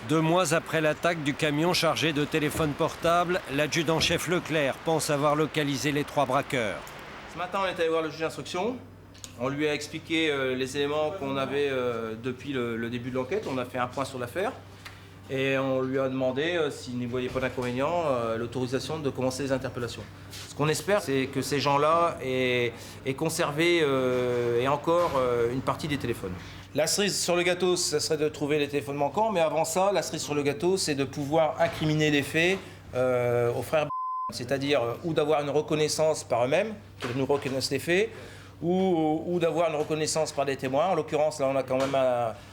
2 mois après l'attaque du camion chargé de téléphones portables, l'adjudant-chef Leclerc pense avoir localisé les 3 braqueurs. Ce matin, on est allé voir le juge d'instruction. On lui a expliqué les éléments qu'on avait depuis le début de l'enquête. On a fait un point sur l'affaire. Et on lui a demandé, s'il n'y voyait pas d'inconvénient, l'autorisation de commencer les interpellations. Ce qu'on espère, c'est que ces gens-là aient conservé et encore une partie des téléphones. La cerise sur le gâteau, ça serait de trouver les téléphones manquants, mais avant ça, la cerise sur le gâteau, c'est de pouvoir incriminer les faits aux frères, c'est-à-dire ou d'avoir une reconnaissance par eux-mêmes, qu'ils nous reconnaissent les faits, ou d'avoir une reconnaissance par des témoins. En l'occurrence, là, on a quand même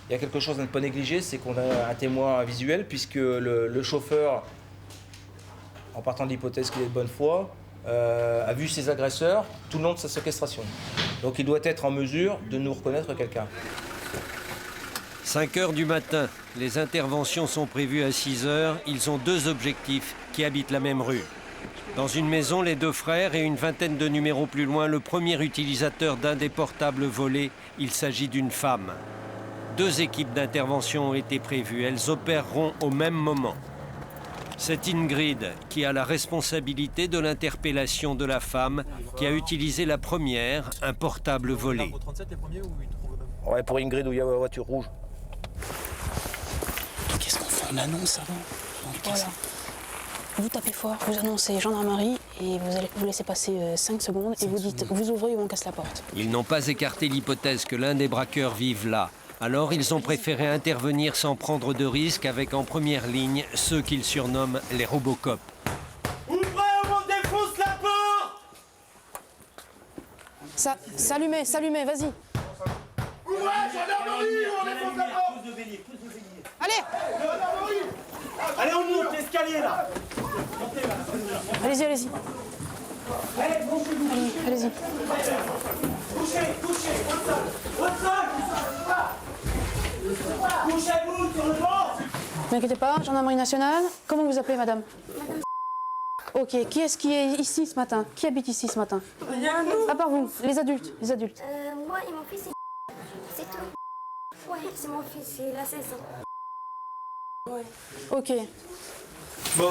il y a quelque chose à ne pas négliger, c'est qu'on a un témoin visuel, puisque le chauffeur, en partant de l'hypothèse qu'il est de bonne foi, a vu ses agresseurs tout le long de sa séquestration. Donc il doit être en mesure de nous reconnaître quelqu'un. 5 heures du matin, les interventions sont prévues à 6 heures. Ils ont 2 objectifs qui habitent la même rue. Dans une maison, les 2 frères et une vingtaine de numéros plus loin, le premier utilisateur d'un des portables volés. Il s'agit d'une femme. 2 équipes d'intervention ont été prévues. Elles opéreront au même moment. C'est Ingrid qui a la responsabilité de l'interpellation de la femme qui a utilisé la première, un portable volé. Ouais, pour Ingrid, où il y a la voiture rouge. Qu'est-ce qu'on fait? On annonce avant. Voilà. Vous tapez fort, vous annoncez gendarmerie et vous laissez passer 5 secondes et vous dites vous ouvrez ou on casse la porte. Ils n'ont pas écarté l'hypothèse que l'un des braqueurs vive là. Alors ils ont préféré intervenir sans prendre de risques avec en première ligne ceux qu'ils surnomment les Robocop. Ouvrez ou on défonce la porte! S'allumer, vas-y. Ouvrez, gendarmerie, on défonce la porte! Allez! Gendarmerie! Allez, on monte l'escalier là! Allez-y. Allez, Allez-y. couchez, votre sol! Couchez-vous sur le banc! Ne inquiétez pas, gendarmerie nationale. Comment vous appelez, madame? Ok, qui est-ce qui est ici ce matin? Qui habite ici ce matin? À part vous, les adultes. Moi et mon fils, c'est tout. Ouais, c'est mon fils, il a 16 ans. Ok. Bon.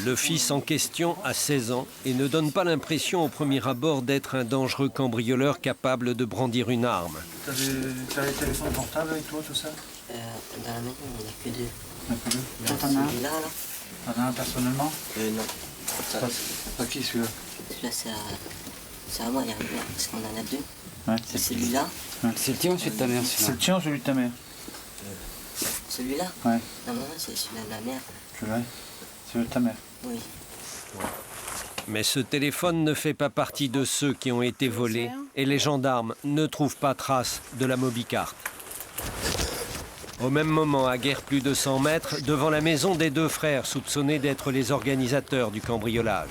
Le fils en question a 16 ans et ne donne pas l'impression au premier abord d'être un dangereux cambrioleur capable de brandir une arme. T'as les téléphones portables avec toi, tout ça? Dans la maison, il n'y en a que 2. Il n'y en a que 2. Toi, t'en as un? Celui-là, là? T'en as un personnellement? Non. Pas qui celui-là? Celui-là, c'est à moi, parce qu'on en a 2. Ouais. C'est celui-là. Ouais. C'est le tien ou celui de ta mère? C'est le tien ou celui de ta mère? Celui-là? Ouais. Non, c'est celui-là de la mère. Celui-là? Celui de ta mère? Oui. Mais ce téléphone ne fait pas partie de ceux qui ont été volés et les gendarmes ne trouvent pas trace de la mobicarte. Au même moment, à guère plus de 100 mètres, devant la maison des 2 frères soupçonnés d'être les organisateurs du cambriolage.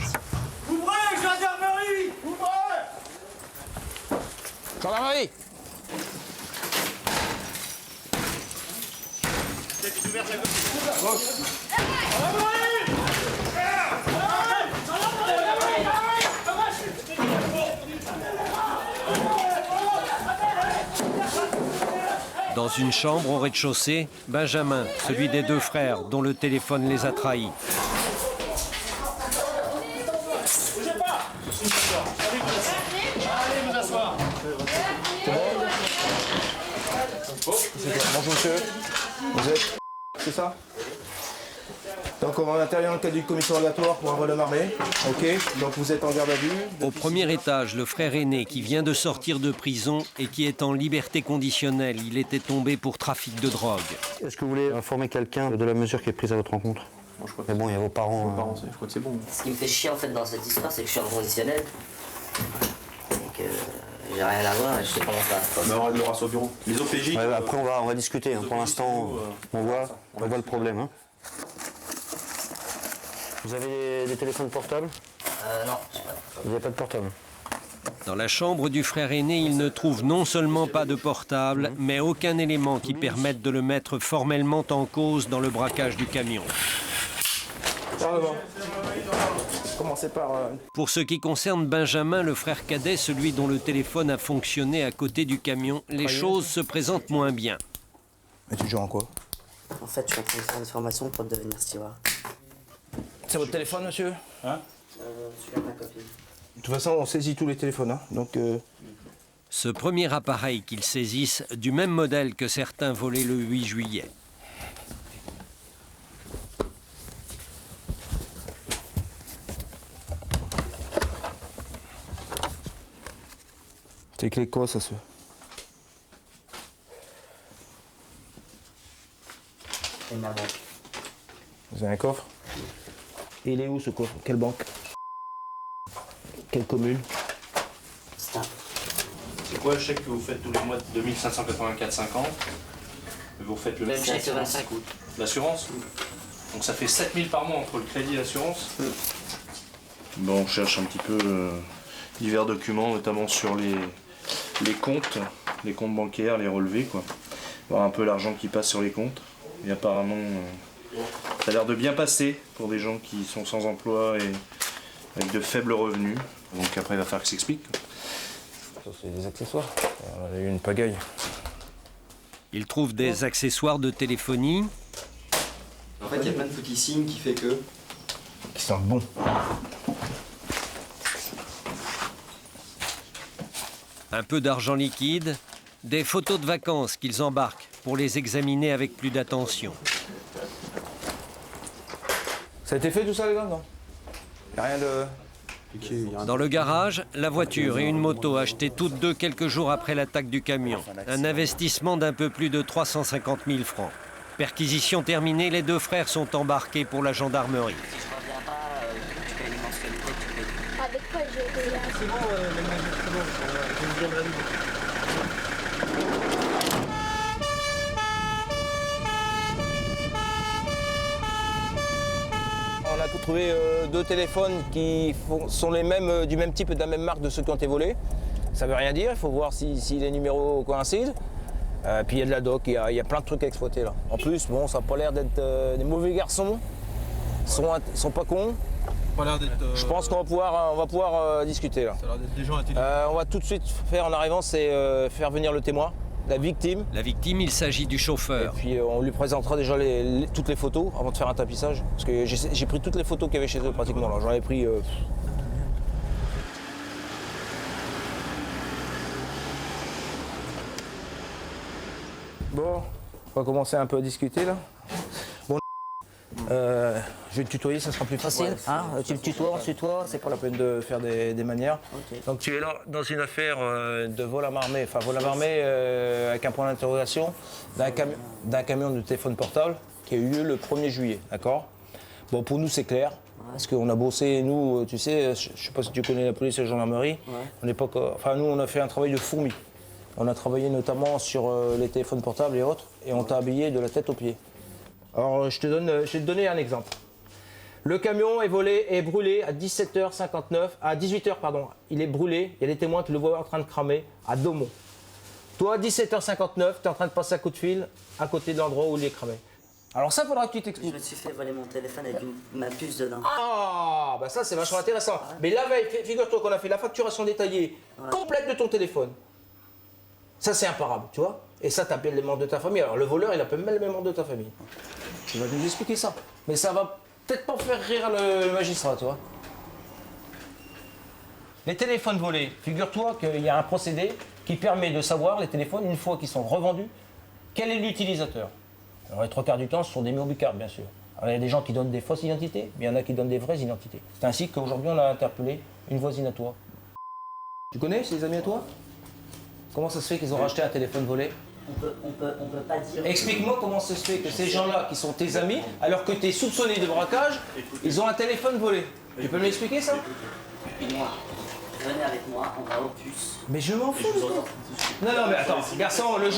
Ouvrez, gendarmerie! Ouvrez! Gendarmerie! Dans une chambre au rez-de-chaussée, Benjamin, celui des 2 frères dont le téléphone les a trahis. Allez vous asseoir! Bonjour monsieur, vous êtes... C'est ça? Donc on va à l'intérieur dans le cadre du commissariatoire pour un vol de marée. Ok, donc vous êtes en garde à vue. Au premier étage, le frère aîné qui vient de sortir de prison et qui est en liberté conditionnelle, il était tombé pour trafic de drogue. Est-ce que vous voulez informer quelqu'un de la mesure qui est prise à votre rencontre? Bon, je crois Mais bon, il y a vos parents. je crois que c'est bon. Ce qui me fait chier en fait dans cette histoire, c'est que je suis en conditionnel. Et que j'ai rien à voir et je sais comment ça se passe. Mais on réglera ça au bureau. Les OPJ. Ouais, après, on va discuter. Hein. Pour l'instant, on voit le problème. Hein. Vous avez des téléphones portables? Non, je sais pas. Vous n'avez pas de portable? Dans la chambre du frère aîné, il ne trouve non seulement pas de portable, mais aucun élément qui permette de le mettre formellement en cause dans le braquage du camion. Commencez par... Pour ce qui concerne Benjamin, le frère cadet, celui dont le téléphone a fonctionné à côté du camion, les choses se présentent moins bien. Mais tu joues en quoi? En fait, je suis en train de faire une formation pour devenir steward. C'est votre téléphone, monsieur? Hein? Celui-là de ma copine. De toute façon, on saisit tous les téléphones, hein. Donc... Ce premier appareil qu'ils saisissent, du même modèle que certains volés le 8 juillet. C'est clé quoi, ça se fait? Et ma banque. Vous avez un coffre? Et il est où ce coffre? Quelle banque? Quelle commune? Stop. C'est quoi le chèque que vous faites tous les mois de 2584,50? Vous faites le Même même chèque le 25 août. L'assurance? Donc ça fait 7000 par mois entre le crédit et l'assurance? Bon, on cherche un petit peu divers documents, notamment sur les comptes bancaires, les relevés, quoi. Voir un peu l'argent qui passe sur les comptes. Et apparemment, ça a l'air de bien passer pour des gens qui sont sans emploi et avec de faibles revenus. Donc après, il va falloir que ça s'explique. Ça, c'est des accessoires. Il y a eu une pagaille. Ils trouvent des accessoires de téléphonie, En fait, il y a plein de petits signes qui fait que... Qui sentent bon. un peu d'argent liquide, des photos de vacances qu'ils embarquent pour les examiner avec plus d'attention. Ça a été fait tout ça, les gars, non? Il n'y a rien de... Dans le garage, la voiture et une moto achetées toutes deux quelques jours après l'attaque du camion. Un investissement d'un peu plus de 350 000 francs. Perquisition terminée, les deux frères sont embarqués pour la gendarmerie. Si je reviens pas, tu payes les mensualités, tu payes. Avec quoi j'ai été là? C'est bon, c'est bon. Je vous viendrai. On a trouvé deux téléphones qui sont les mêmes, du même type et de la même marque de ceux qui ont été volés. Ça veut rien dire, il faut voir si les numéros coïncident. Puis il y a de la doc, il y a plein de trucs à exploiter là. En plus, bon, ça n'a pas l'air d'être des mauvais garçons. Ils sont pas cons. Pas l'air d'être. Je pense qu'on va pouvoir discuter là. Ça a l'air d'être des gens intelligents. On va tout de suite faire en arrivant, c'est faire venir le témoin, la victime. La victime, il s'agit du Et chauffeur. puis on lui présentera déjà toutes les photos avant de faire un tapissage. Parce que j'ai pris toutes les photos qu'il y avait chez eux pratiquement là. J'en ai pris. Bon, on va commencer un peu à discuter là. Bon, je vais te tutoyer, ça sera plus facile. Hein, tu me tutoies, on se tutoie, c'est pas la peine de faire des manières. Ok. Donc tu es là dans une affaire de vol à main armée, enfin vol à main armée avec un point d'interrogation d'un camion de téléphone portable qui a eu lieu le 1er juillet, d'accord? Bon, pour nous c'est clair, parce qu'on a bossé, nous, tu sais, je sais pas si tu connais la police et la gendarmerie, à l'époque, enfin nous on a fait un travail de fourmi. On a travaillé notamment sur les téléphones portables et autres, et on t'a habillé de la tête aux pieds. Alors je vais te donner un exemple. Le camion est volé et brûlé à 17h59, à 18h pardon. Il est brûlé, il y a des témoins qui le voient en train de cramer à Daumont. Toi, à 17h59, tu es en train de passer un coup de fil à côté de l'endroit où il est cramé. Alors ça, faudra que tu Je t'expliques. me suis fait voler mon téléphone avec ma puce dedans. Ah, bah ça c'est vachement intéressant. Mais la veille, figure-toi qu'on a fait la facturation détaillée complète de ton téléphone. Ça c'est imparable, tu vois. Et ça, t'appelles les membres de ta famille. Alors le voleur, il appelle même les membres de ta famille. Tu vas nous expliquer ça. Mais ça va peut-être pas faire rire le magistrat, tu vois. Les téléphones volés, figure-toi qu'il y a un procédé qui permet de savoir, les téléphones, une fois qu'ils sont revendus, quel est l'utilisateur. Alors les 3 quarts du temps, ce sont des mobicards, bien sûr. Alors il y a des gens qui donnent des fausses identités, mais il y en a qui donnent des vraies identités. C'est ainsi qu'aujourd'hui, on a interpellé une voisine à toi. Tu connais ces amis à toi? Comment ça se fait qu'ils ont racheté un téléphone volé? On peut pas dire. Explique-moi comment ça se fait que ces gens-là, qui sont tes amis, alors que tu es soupçonné de braquage, ils ont un téléphone volé. Tu peux m'expliquer ça? Moi, venez avec moi, on va au puce. Mais je m'en fous. Non, mais attends, garçon, le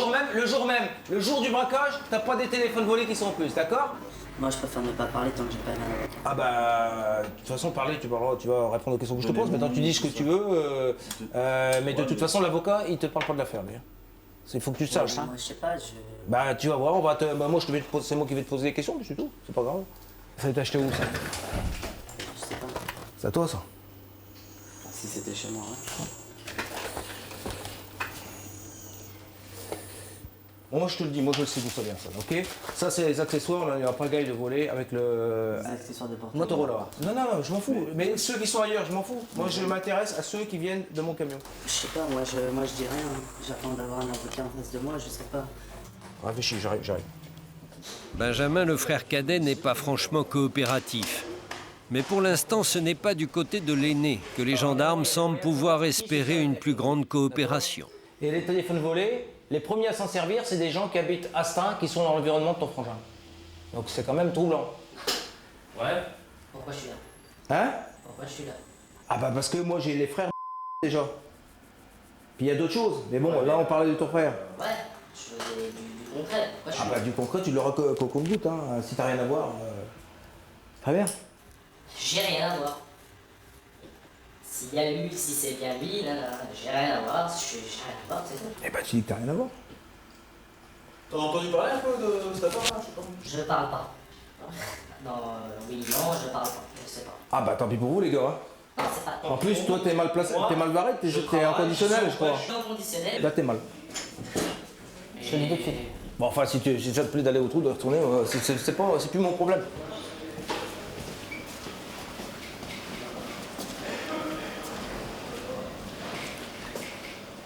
jour du braquage, t'as pas des téléphones volés qui sont en plus, d'accord? Moi, je préfère ne pas parler tant que j'ai pas un avocat. Ah bah, de toute façon, parler, tu vas répondre aux questions que je te pose. Maintenant, tu dis ce que tu veux. Mais de toute façon, l'avocat, il te parle pas de l'affaire, lui. Il faut que tu le saches. Hein. Moi, je sais pas, Bah, tu vas voir, moi, c'est moi qui vais te poser des questions, mais c'est tout. C'est pas grave. Ça a été acheté où, ça? Je sais pas. C'est à toi, ça? Si c'était chez moi, ouais. Moi je te le dis, moi je le sais d'où ça vient ça, ok? Ça c'est les accessoires, là, il n'y a pas gaille de voler avec le... Les accessoires de portée. Motorola. Non, je m'en fous. Mais ceux qui sont ailleurs, je m'en fous. Moi je m'intéresse à ceux qui viennent de mon camion. Je sais pas, moi je dis rien. J'attends d'avoir un avocat en face de moi, je sais pas. Réfléchis, j'arrive. Benjamin, le frère cadet, n'est pas franchement coopératif. Mais pour l'instant, ce n'est pas du côté de l'aîné que les gendarmes semblent pouvoir espérer une plus grande coopération. Et les téléphones volés, les premiers à s'en servir, c'est des gens qui habitent à Stein, qui sont dans l'environnement de ton frangin. Donc c'est quand même troublant. Ouais. Pourquoi je suis là? Hein? Pourquoi je suis là? Ah bah parce que moi j'ai les frères déjà. Puis il y a d'autres choses. Mais bon, là on parlait de ton frère. Ouais, je veux du concret. Pourquoi je suis Ah bah du concret, tu l'auras qu'au compte-goutte, hein. Si t'as rien à voir. Très bien. J'ai rien à voir. S'il y a lui, si c'est bien lui, j'ai rien à voir, j'ai rien à voir, c'est tout. Eh bah tu dis que t'as rien à voir. T'en as entendu parler un peu de cette affaire-là? Je parle pas. Non, oui, non, je parle pas, je sais pas. Ah bah tant pis pour vous les gars. Hein. Non, c'est pas. En plus, toi t'es mal placé, t'es mal barré, t'es en conditionnel, je crois. Je suis en conditionnel. Là t'es mal. Je te le dis tout de suite. Bon enfin si ça te plaît d'aller au trou, de retourner, c'est plus mon problème.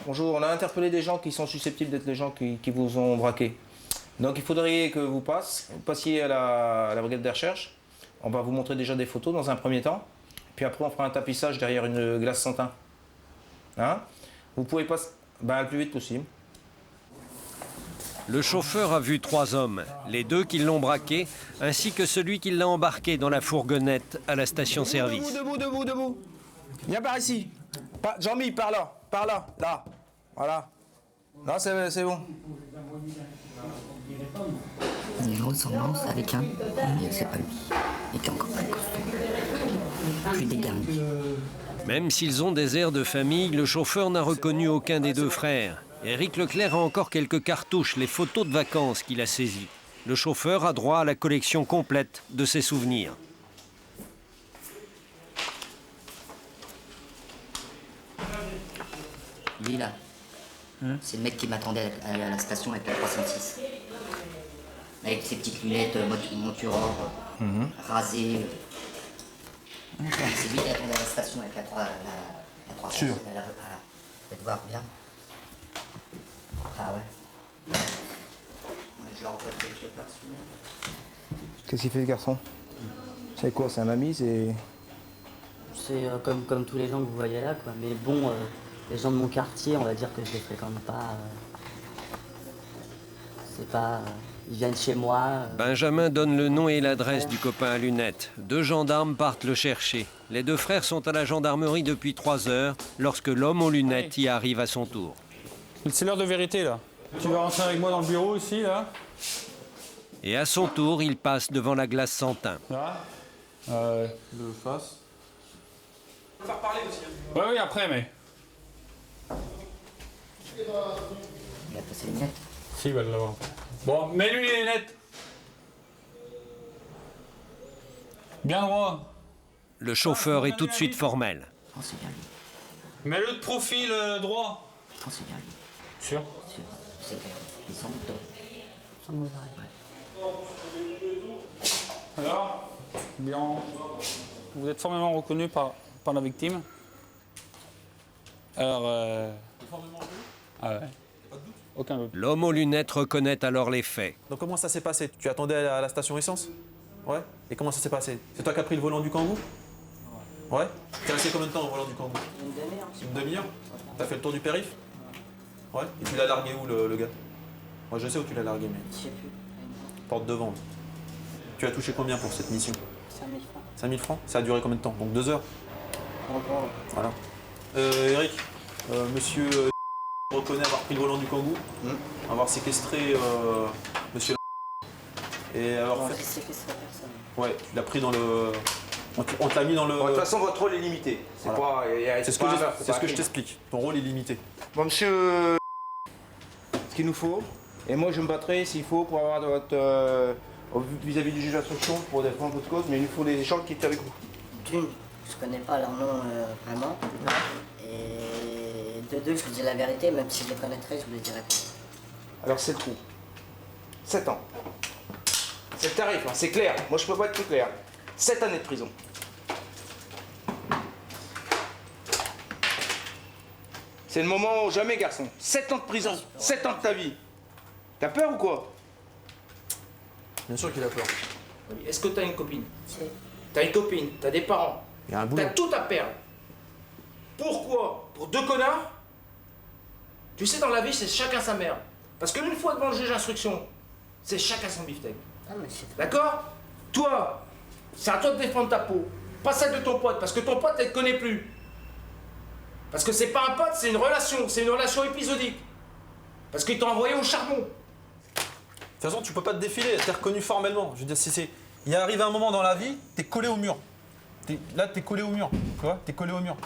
Bonjour, on a interpellé des gens qui sont susceptibles d'être les gens qui vous ont braqué. Donc il faudrait que vous passiez à la brigade des recherches. On va vous montrer déjà des photos dans un premier temps. Puis après on fera un tapissage derrière une glace sans teint. Hein? Vous pouvez pas... Ben, le plus vite possible. Le chauffeur a vu 3 hommes, les 2 qui l'ont braqué, ainsi que celui qui l'a embarqué dans la fourgonnette à la station-service. Debout. Viens par ici. Jean-Mi, par là, là. Voilà. Là, c'est bon. Il y a une ressemblance avec un, mais c'est pas lui. Il est encore plus costaud. Plus dégarni. Même s'ils ont des airs de famille, le chauffeur n'a reconnu aucun des 2 frères. Éric Leclerc a encore quelques cartouches, les photos de vacances qu'il a saisies. Le chauffeur a droit à la collection complète de ses souvenirs. Lui là, c'est le mec qui m'attendait à la station avec la 306. Avec ses petites lunettes monture rasées. C'est lui qui attendait à la station avec la 306. Sûr. Voilà. Vous pouvez voir bien. Ah ouais. Je le reconnais quelque part celui-là. Qu'est-ce qu'il fait ce garçon? C'est quoi? C'est un ami? C'est comme tous les gens que vous voyez là, quoi. Mais bon, les gens de mon quartier, on va dire que je les fréquente pas. C'est pas... ils viennent chez moi. Benjamin donne le nom et l'adresse du copain à lunettes. 2 gendarmes partent le chercher. Les 2 frères sont à la gendarmerie depuis 3 heures, lorsque l'homme aux lunettes y arrive à son tour. C'est l'heure de vérité, là. Tu vas rentrer avec moi dans le bureau, ici, là. Et à son tour, il passe devant la glace sans teint. Là. De face. On va faire parler aussi. Oui, après, mais... Il a passé les lunettes. Si, il va l'avoir. Bon, mets-lui les lunettes. Bien droit. Le chauffeur est tout de suite formel. Oh, c'est bien lui. Mets-le de profil droit. Oh, c'est bien lui. Sûr? C'est bien. Il semble top. Sans mauvais arrêt. Alors, bien. Vous êtes formellement reconnu par la victime. Alors, ah ouais. Aucun doute. L'homme aux lunettes reconnaît alors les faits. Donc comment ça s'est passé? Tu attendais à la station essence? Ouais. Et comment ça s'est passé? C'est toi qui as pris le volant du Kangoo? Ouais. T'es resté combien de temps au volant du Kangoo? Une demi-heure. Une demi-heure? T'as fait le tour du périph'? Ouais. Et tu l'as largué où le gars? Moi je sais où tu l'as largué, mais... Je sais plus. Porte devant. Tu as touché combien pour cette mission? 5000 francs. 5000 francs? Ça a duré combien de temps? Donc 2 heures? Voilà. Eric, monsieur reconnaît avoir pris le volant du Kangoo, avoir séquestré monsieur et avoir fait... J'ai séquestré personne. Ouais, tu l'as pris dans le... On te l'a mis dans le... Bon, de toute façon, votre rôle est limité. C'est Voilà. pas... C'est ce que je t'explique. Ton rôle est limité. Bon, monsieur... Ce qu'il nous faut, et moi je me battrai s'il faut pour avoir votre... vis-à-vis du juge d'instruction pour défendre votre cause, mais il nous faut des gens qui étaient avec vous. D'une, je connais pas leur nom vraiment. Et de deux, je vous dis la vérité, même si je les connaîtrais, je vous le dirais pas. Alors c'est le coup. 7 ans. C'est le tarif, hein, c'est clair. Moi, je peux pas être plus clair. 7 années de prison. C'est le moment ou jamais, garçon. 7 ans de prison, 7 ans de ta vie. T'as peur ou quoi? Bien sûr qu'il a peur. Est-ce que t'as une copine? T'as une copine, t'as des parents. Il y a un boulot. T'as tout à perdre. Pourquoi? Pour 2 connards? Tu sais, dans la vie, c'est chacun sa mère. Parce qu'une fois devant le juge d'instruction, c'est chacun son beefsteak. D'accord? Toi, c'est à toi de défendre ta peau. Pas celle de ton pote, parce que ton pote, elle te connaît plus. Parce que c'est pas un pote, c'est une relation épisodique. Parce qu'il t'a envoyé au charbon. De toute façon, tu peux pas te défiler, t'es reconnu formellement. Je veux dire, il arrive un moment dans la vie, t'es collé au mur. Là, t'es collé au mur, tu vois, t'es collé au mur.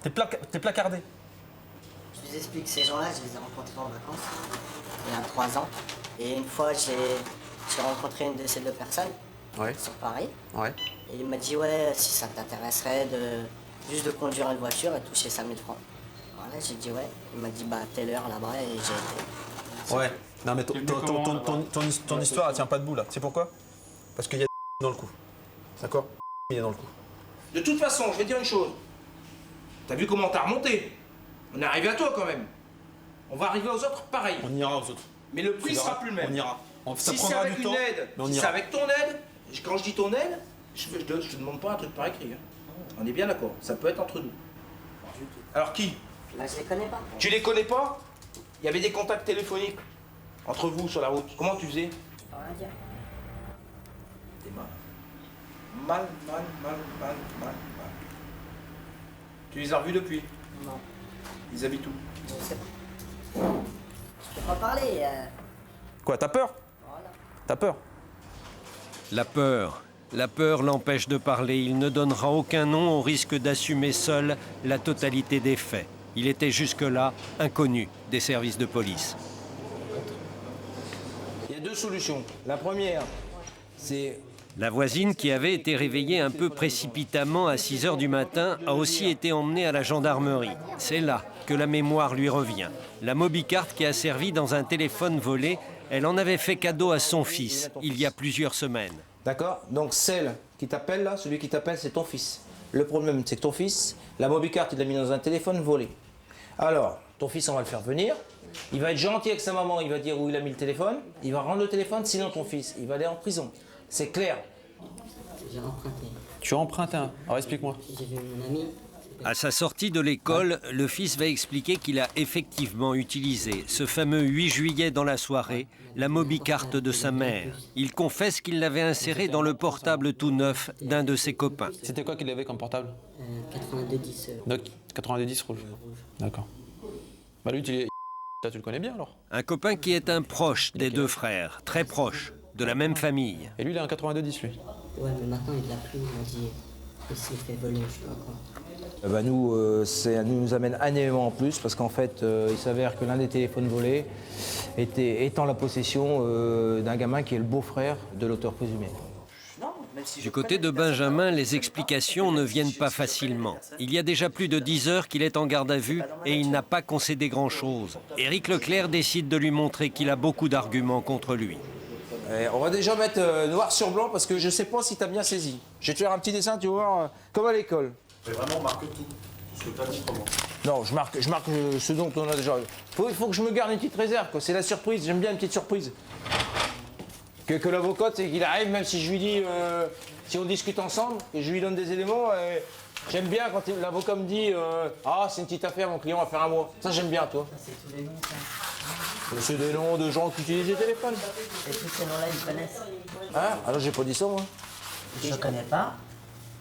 T'es placardé. Je vous explique, ces gens-là, je les ai rencontrés en vacances, il y a 3 ans. Et une fois, j'ai rencontré une de ces 2 personnes, sur Paris. Ouais. Et il m'a dit, ouais, si ça t'intéresserait juste de conduire une voiture et toucher 5000 francs. Voilà, j'ai dit ouais. Il m'a dit, bah, telle heure là-bas, et j'ai été. Ouais. Non, mais ton histoire, elle tient pas debout, là. Tu sais pourquoi? Parce qu'il y a dans le coup. D'accord? Il y a dans le coup. De toute façon, je vais te dire une chose. T'as vu comment t'as remonté? On est arrivé à toi quand même. On va arriver aux autres pareil. On ira aux autres. Mais le prix sera plus le même. On ira. Ça Si c'est prendra avec du une temps, aide, mais on si c'est ira. avec ton aide, quand je dis ton aide, je te demande pas un truc par écrit. Hein. On est bien d'accord, ça peut être entre nous. Alors qui? Là, je les connais pas. Tu les connais pas? Il y avait des contacts téléphoniques entre vous sur la route. Comment tu faisais? Je peux rien dire. T'es mal. Mal. Tu les as revus depuis? Non. Ils habitent où? Je sais pas. Je peux pas parler. Quoi, t'as peur? Voilà. T'as peur? La peur l'empêche de parler. Il ne donnera aucun nom au risque d'assumer seul la totalité des faits. Il était jusque-là inconnu des services de police. Il y a 2 solutions. La première, c'est... La voisine, qui avait été réveillée un peu précipitamment à 6 h du matin, a aussi été emmenée à la gendarmerie. C'est là que la mémoire lui revient. La mobicard qui a servi dans un téléphone volé, elle en avait fait cadeau à son fils il y a plusieurs semaines. D'accord? Donc celle qui t'appelle là, celui qui t'appelle, c'est ton fils. Le problème, c'est que ton fils, la mobicard, il l'a mis dans un téléphone volé. Alors, ton fils, on va le faire venir. Il va être gentil avec sa maman, il va dire où il a mis le téléphone. Il va rendre le téléphone, sinon ton fils, il va aller en prison. C'est clair. J'ai emprunté. Tu as emprunté un. Alors explique-moi. J'ai vu mon ami. À sa sortie de l'école, le fils va expliquer qu'il a effectivement utilisé ce fameux 8 juillet dans la soirée, la mobicard de sa mère. Il confesse qu'il l'avait inséré dans le portable tout neuf d'un de ses copains. C'était quoi qu'il avait comme portable? 8210. Donc 90 rouge. D'accord. Bah lui, tu le connais bien alors? Un copain qui est un proche des 2 frères, très proche, de la même famille. Et lui, il a un 92 lui. Ouais, mais maintenant il l'a plus, il m'a dit. Il s'est fait voler, je sais pas quoi. Bah nous, ça nous amène un élément en plus parce qu'en fait, il s'avère que l'un des téléphones volés est en la possession d'un gamin qui est le beau-frère de l'auteur présumé. Du côté de Benjamin, les explications ne viennent pas facilement. Il y a déjà plus de 10 heures qu'il est en garde à vue et il n'a pas concédé grand-chose. Éric Leclerc décide de lui montrer qu'il a beaucoup d'arguments contre lui. On va déjà mettre noir sur blanc parce que je sais pas si tu as bien saisi. Je vais te faire un petit dessin, tu vas voir, comme à l'école. C'est vraiment marque tout. Ce que tu as dit comment? Non, je marque ce dont on a déjà... Il faut que je me garde une petite réserve, quoi. C'est la surprise, j'aime bien une petite surprise. Que l'avocat, c'est qu'il arrive, même si je lui dis, si on discute ensemble, et je lui donne des éléments, j'aime bien quand l'avocat me dit, ah, c'est une petite affaire, mon client va faire un mois. Ça, j'aime bien, toi. C'est tous les noms, ça. C'est des noms de gens qui utilisent les téléphones. Et tous ces noms-là, ils connaissent. Ah, alors j'ai pas dit ça, moi. Je connais pas.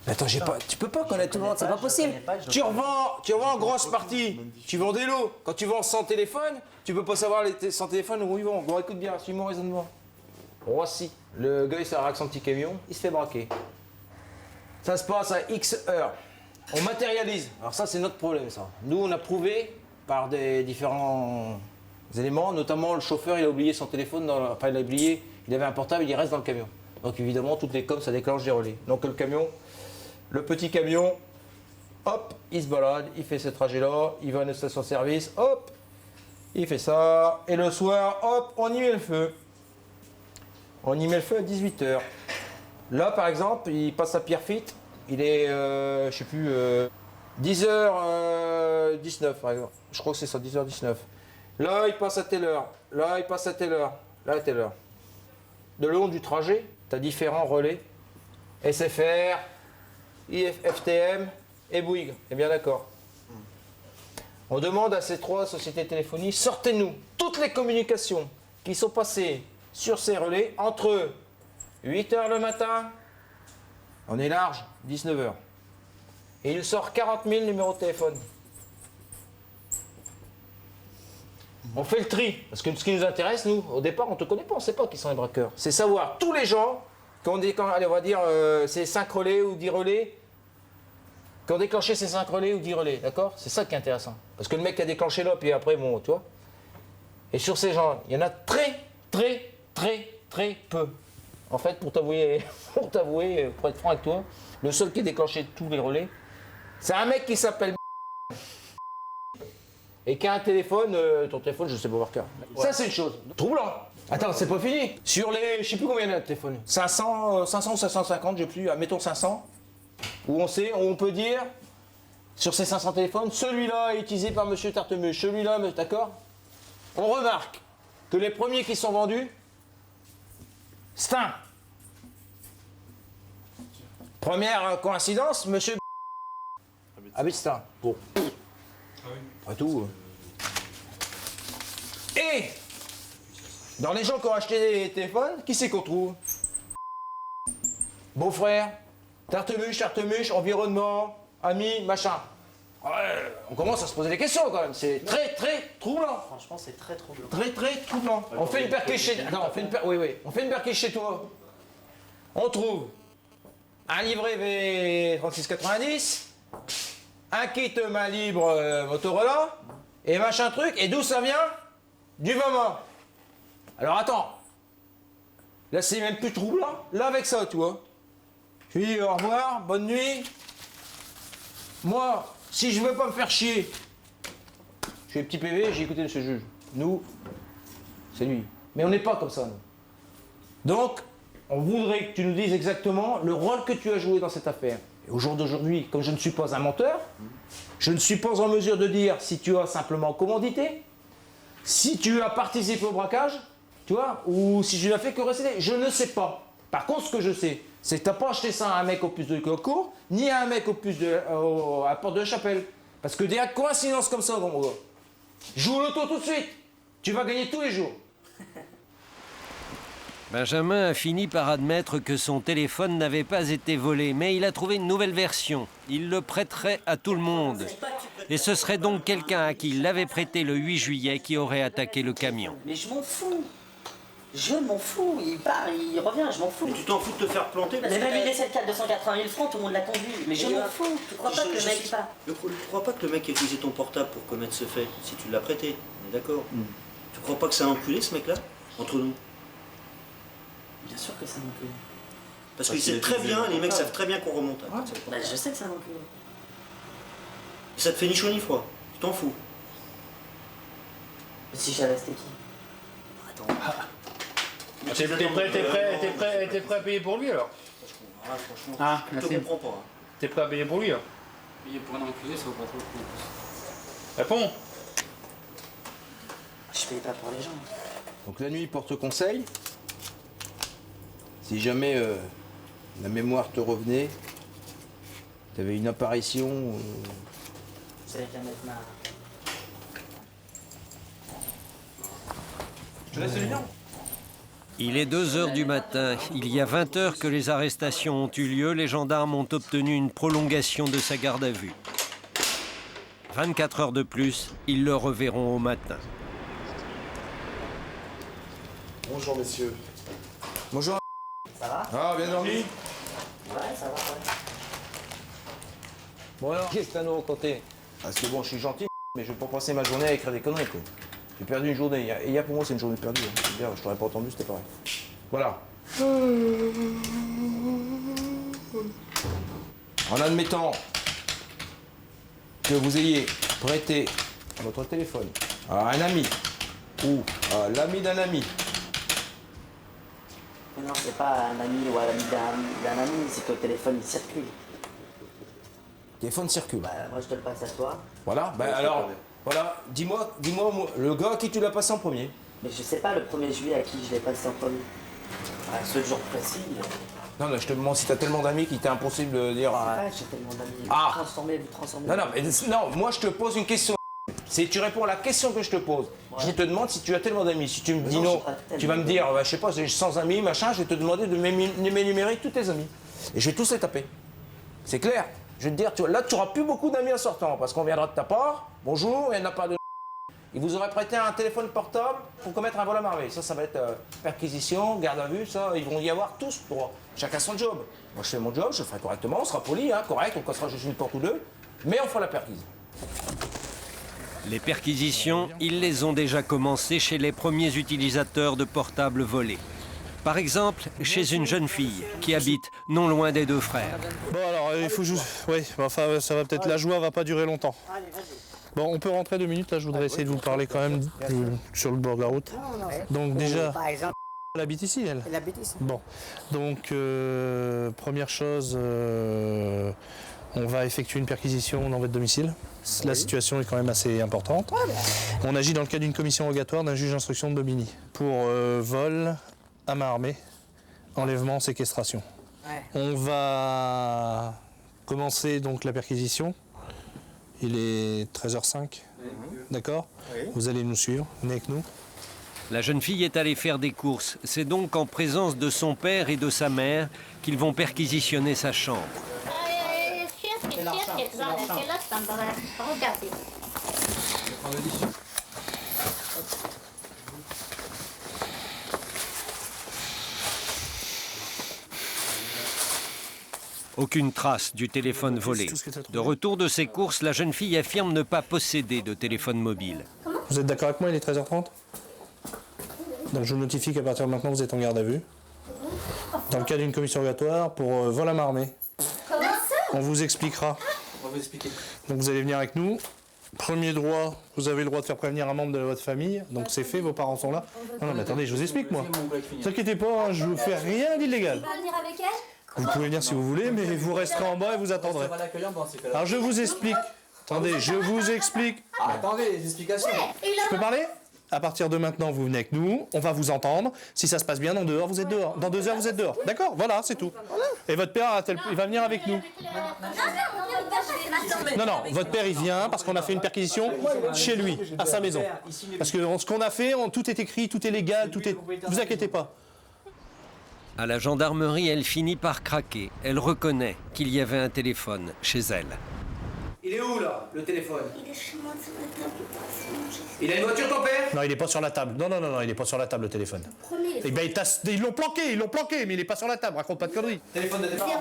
Attends, tu peux pas connaître tout le monde, c'est pas possible. Tu revends en grosse partie, tu vends des lots. Quand tu vends sans téléphone, tu peux pas savoir sans téléphone où ils vont. Bon, écoute bien, suis mon raisonnement. Voici, le gars il s'arrête avec son petit camion, il se fait braquer. Ça se passe à X heures. On matérialise. Alors ça, c'est notre problème, ça. Nous, on a prouvé par des différents éléments, notamment le chauffeur, il a oublié son téléphone, enfin il a oublié, il avait un portable, il reste dans le camion. Donc évidemment, toutes les coms, ça déclenche des relais. Donc le camion, le petit camion, hop, il se balade, il fait ce trajet-là, il va à une station-service, hop, il fait ça, et le soir, hop, on y met le feu. on y met le feu à 18h. Là, par exemple, il passe à Pierrefitte, il est, je sais plus, 10h19 par exemple. Je crois que c'est ça, 10h19. Là, il passe à telle heure. Là, il passe à telle heure. Là, à telle heure. De le long du trajet, tu as différents relais. SFR, FTM et Bouygues. Eh bien d'accord. On demande à ces 3 sociétés de téléphonie, sortez-nous toutes les communications qui sont passées sur ces relais entre 8h le matin, on est large, 19h. Et il sort 40 000 numéros de téléphone. On fait le tri, parce que ce qui nous intéresse, nous, au départ, on ne te connaît pas, on ne sait pas qui sont les braqueurs. C'est savoir tous les gens, allez, on va dire, ces 5 relais ou 10 relais, qui ont déclenché ces 5 relais ou 10 relais, d'accord? C'est ça qui est intéressant. Parce que le mec qui a déclenché là, puis après, bon, tu vois. Et sur ces gens, il y en a très peu. En fait, pour t'avouer, pour être franc avec toi, le seul qui a déclenché tous les relais, c'est un mec qui s'appelle et qui a un téléphone, ton téléphone, je sais pas par cœur. Ouais. Ça, c'est une chose. Troublant. Attends, c'est pas fini. Sur les, je sais plus combien il y en a de téléphones. 500 ou 550, je sais plus, mettons 500. Où on peut dire, sur ces 500 téléphones, celui-là est utilisé par monsieur Tartemuche, celui-là, d'accord? On remarque que les premiers qui sont vendus, c'est un. Première coïncidence, monsieur habite Stein. Bon. Après tout. Et dans les gens qui ont acheté des téléphones, qui c'est qu'on trouve? Beau-frère, Tartemuche, environnement, ami, machin. Ouais, on commence à se poser des questions quand même. C'est très troublant. Franchement, c'est très troublant. Très troublant. On fait une perquise chez. Non, on fait une perquise chez toi. On trouve un livret V3690, un kit main libre Motorola, et machin truc. Et d'où ça vient? Du moment. Alors attends. Là, c'est même plus troublant. Là, avec ça, tu vois. Je lui dis au revoir, bonne nuit. Moi, si je veux pas me faire chier, je fais petit PV, j'ai écouté ce juge. Nous, c'est lui. Mais on n'est pas comme ça, nous. Donc, on voudrait que tu nous dises exactement le rôle que tu as joué dans cette affaire. Et au jour d'aujourd'hui, comme je ne suis pas un menteur, je ne suis pas en mesure de dire si tu as simplement commandité, si tu as participé au braquage, tu vois, ou si je l'ai fait que récéder. Je ne sais pas. Par contre, ce que je sais, c'est que tu n'as pas acheté ça à un mec au puce de Coco, ni à un mec au puce à Porte de la Chapelle. Parce que des coïncidences comme ça, mon gars, joue au loto tout de suite. Tu vas gagner tous les jours. Benjamin a fini par admettre que son téléphone n'avait pas été volé, mais il a trouvé une nouvelle version. Il le prêterait à tout le monde. Et ce serait donc quelqu'un à qui il l'avait prêté le 8 juillet qui aurait attaqué le camion. Mais je m'en fous. Je m'en fous. Il part, il revient, je m'en fous. Mais tu t'en fous de te faire planter? J'ai même eu des 7 4 280 000 francs, tout le monde l'a conduit. Mais je m'en fous. Tu crois pas que le mec part? Je crois pas que le mec ait utilisé ton portable pour commettre ce fait, si tu l'as prêté. On est d'accord? Tu crois pas que c'est un enculé, ce mec-là? Entre nous? Bien sûr que c'est un enculé. Parce qu'il sait très bien, les mecs savent très bien qu'on remonte. Bah, je sais que c'est un enculé. Et ça te fait ni chaud ni froid. Tu t'en fous. Mais si j'avais, c'était qui? Attends. T'es prêt à payer pour lui alors? Ah, franchement, ah, je te comprends pas. T'es prêt à payer pour lui alors? Payer pour un enculé, ça vaut pas trop le coup. Réponds. Je paye pas pour les gens. Donc la nuit porte conseil. Si jamais la mémoire te revenait, tu avais une apparition. Vous allez bien mettre ma. Je te laisse le lien. Il est 2 heures du matin. Il y a 20 heures que les arrestations ont eu lieu. Les gendarmes ont obtenu une prolongation de sa garde à vue. 24 heures de plus, ils le reverront au matin. Bonjour messieurs. Bonjour. Ça va? Ah, bien dormi? Ouais, ça va, ouais. Bon alors, qu'est-ce que t'as à nous raconter? Parce que bon, je suis gentil, mais je vais pas passer ma journée à écrire des conneries, quoi. J'ai perdu une journée. Et hier, pour moi, c'est une journée perdue. Hein. Je veux dire, je t'aurais pas entendu, c'était pareil. Voilà. En admettant que vous ayez prêté votre téléphone à un ami ou à l'ami d'un ami Mais non, c'est pas un ami ou un ami d'un ami, c'est que le téléphone il circule. Le téléphone circule. Bah, moi je te le passe à toi. Voilà, bah alors, voilà, dis-moi, le gars à qui tu l'as passé en premier. Mais je sais pas le 1er juillet à qui je l'ai passé en premier. À ce jour précis. Non, je te demande si t'as tellement d'amis qu'il t'est impossible de dire. J'ai tellement d'amis. Ah. Vous transformez. Non, moi je te pose une question. Si tu réponds à la question que je te pose, je te demande si tu as tellement d'amis. Si tu me dis non, tu vas me dire, je sais pas, j'ai 100 amis, machin, je vais te demander de m'énumérer tous tes amis. Et je vais tous les taper. C'est clair. Je vais te dire, là tu n'auras plus beaucoup d'amis en sortant, parce qu'on viendra de ta part, bonjour, il n'y en a pas de... Il vous aurait prêté un téléphone portable pour commettre un vol à merveille. Ça va être perquisition, garde à vue, ça, ils vont y avoir tous droit. Chacun son job. Moi je fais mon job, je le ferai correctement, on sera poli, hein, correct, on cassera juste une porte ou deux, mais on fera la perquise. Les perquisitions, ils les ont déjà commencées chez les premiers utilisateurs de portables volés. Par exemple, chez une jeune fille qui habite non loin des deux frères. Bon alors, il faut juste... Oui, enfin ça va peut-être... La joie va pas durer longtemps. Bon, on peut rentrer 2 minutes, là je voudrais essayer de vous parler quand même sur le bord de la route. Donc déjà... Par exemple, elle habite ici, elle? elle habite ici. Bon, donc première chose, on va effectuer une perquisition dans votre domicile. La situation est quand même assez importante. On agit dans le cadre d'une commission rogatoire d'un juge d'instruction de Bobigny pour vol à main armée, enlèvement, séquestration. Ouais. On va commencer donc la perquisition. Il est 13h05, d'accord? Vous allez nous suivre, venez avec nous. La jeune fille est allée faire des courses. C'est donc en présence de son père et de sa mère qu'ils vont perquisitionner sa chambre. Regardez. Aucune trace du téléphone volé. De retour de ses courses, la jeune fille affirme ne pas posséder de téléphone mobile. Vous êtes d'accord avec moi, il est 13h30? Donc je vous notifie qu'à partir de maintenant, vous êtes en garde à vue. Dans le cadre d'une commission rogatoire pour vol à main armée. Comment ça? On vous expliquera. On va vous expliquer. Donc vous allez venir avec nous. Premier droit, vous avez le droit de faire prévenir un membre de votre famille. Donc c'est fait, vos parents sont là. Non, mais attendez, je vous explique moi. Ne vous inquiétez pas, hein, je ne vous fais rien d'illégal. Tu vas venir avec elle? Vous pouvez venir si vous voulez, mais vous resterez en bas et vous attendrez. Alors je vous explique. Attendez, je vous explique. Attendez, les explications. Je peux parler? À partir de maintenant, vous venez avec nous, on va vous entendre. Si ça se passe bien, dans 2 heures, vous êtes dehors. Dans 2 heures, vous êtes dehors. D'accord? Voilà, c'est tout. Et votre père, il va venir avec nous. Non, votre père, il vient parce qu'on a fait une perquisition chez lui, à sa maison. Parce que ce qu'on a fait, tout est écrit, tout est légal, tout est... Vous inquiétez pas. À la gendarmerie, elle finit par craquer. Elle reconnaît qu'il y avait un téléphone chez elle. Il est où là, le téléphone? Il est chez moi sur la table. Il a une voiture ton père? Non, il n'est pas sur la table. Non, il n'est pas sur la table, le téléphone. Eh ben, ils l'ont planqué, mais il n'est pas sur la table. Raconte pas de conneries. Téléphone de tes parents?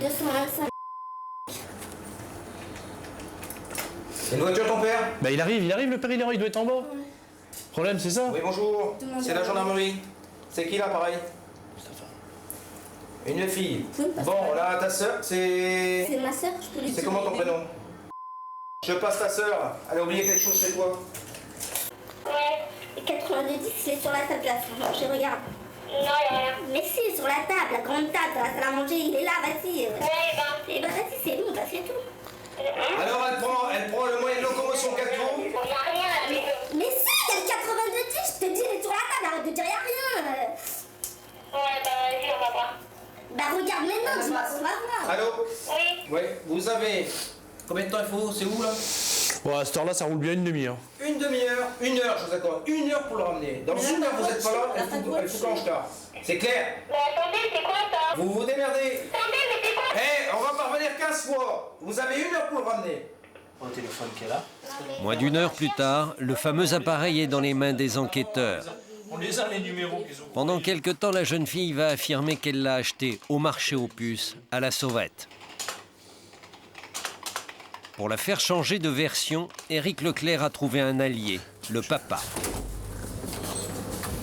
225. Une voiture ton père? Bah il arrive, le père, il doit être en bas. Le problème, c'est ça? Oui, bonjour. C'est la gendarmerie. C'est qui là, pareil? Une fille. Bon, là, ta soeur, c'est... C'est ma soeur, je peux lui dire. C'est comment ton prénom? Je passe ta soeur. Elle a oublié quelque chose chez toi? Ouais. Et 90, c'est sur la table là. Je regarde. Non, il n'y a rien. Mais si, sur la table, la grande table, la salle à manger, il est là, vas-y. Eh ben, vas-y, c'est bon, bah, c'est tout. Alors, elle prend le moyen de locomotion 4 roues. Il n'y a rien. Mais si, il y a le 92, je te dis, il est sur la table, arrête de dire, il n'y a rien. Ouais, bah, vas-y, on va voir. Bah, regarde maintenant, dis-moi, on va voir. Allô? Oui. Oui, vous avez... Combien de temps il faut? C'est où là? Bon, à cette heure-là, ça roule bien une demi-heure. Une demi-heure, 1 heure, je vous accorde. 1 heure pour le ramener. Dans 1 heure, vous n'êtes pas là, elle fout en retard. C'est clair? Mais attendez, c'est quoi ça? Vous vous démerdez. Attendez, mais c'est quoi? Eh, on va pas revenir 15 fois. Vous avez 1 heure pour le ramener. Au téléphone qu'elle a. Moins d'1 heure plus tard, le fameux appareil est dans les mains des enquêteurs. On les a, les numéros qu'ils ont. Pendant quelque temps, la jeune fille va affirmer qu'elle l'a acheté au marché aux puces, à la sauvette. Pour la faire changer de version, Éric Leclerc a trouvé un allié, le papa.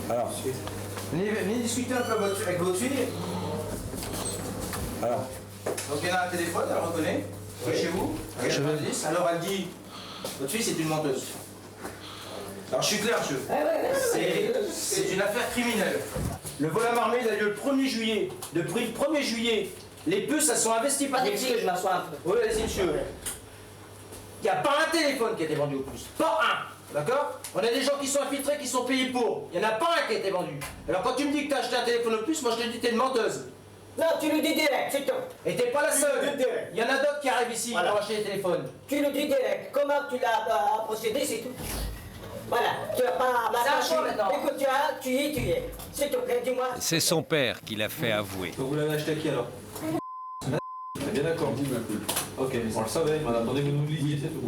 Alors, venez discuter un peu avec votre fille. Alors, donc elle a un téléphone, elle reconnaît. Chez vous. Alors elle dit, votre fille c'est une menteuse. Alors je suis clair, monsieur. C'est une affaire criminelle. Le vol à Marmé, il a lieu le 1er juillet. Depuis le 1er juillet, les puces, elles sont investies par des que je m'assois un peu. Oui, allez-y, monsieur. Il n'y a pas un téléphone qui a été vendu au plus. Pas un. D'accord? On a des gens qui sont infiltrés, qui sont payés pour. Il n'y en a pas un qui a été vendu. Alors quand tu me dis que tu as acheté un téléphone au plus, moi je te dis que tu es une menteuse. Non, tu le dis direct, c'est tout. Et t'es pas la seule. Il y en a d'autres qui arrivent ici Voilà. pour acheter des téléphones. Tu le dis direct. Comment tu l'as procédé, c'est tout. Voilà, tu n'as pas... C'est un choix, maintenant. Écoute, tu y es. S'il te plaît, dis-moi. C'est son père qui l'a fait avouer. Vous l'avez acheté à qui alors? Bien d'accord. Ok, mais on le savait. Attendez, vous nous le disiez, c'est tout.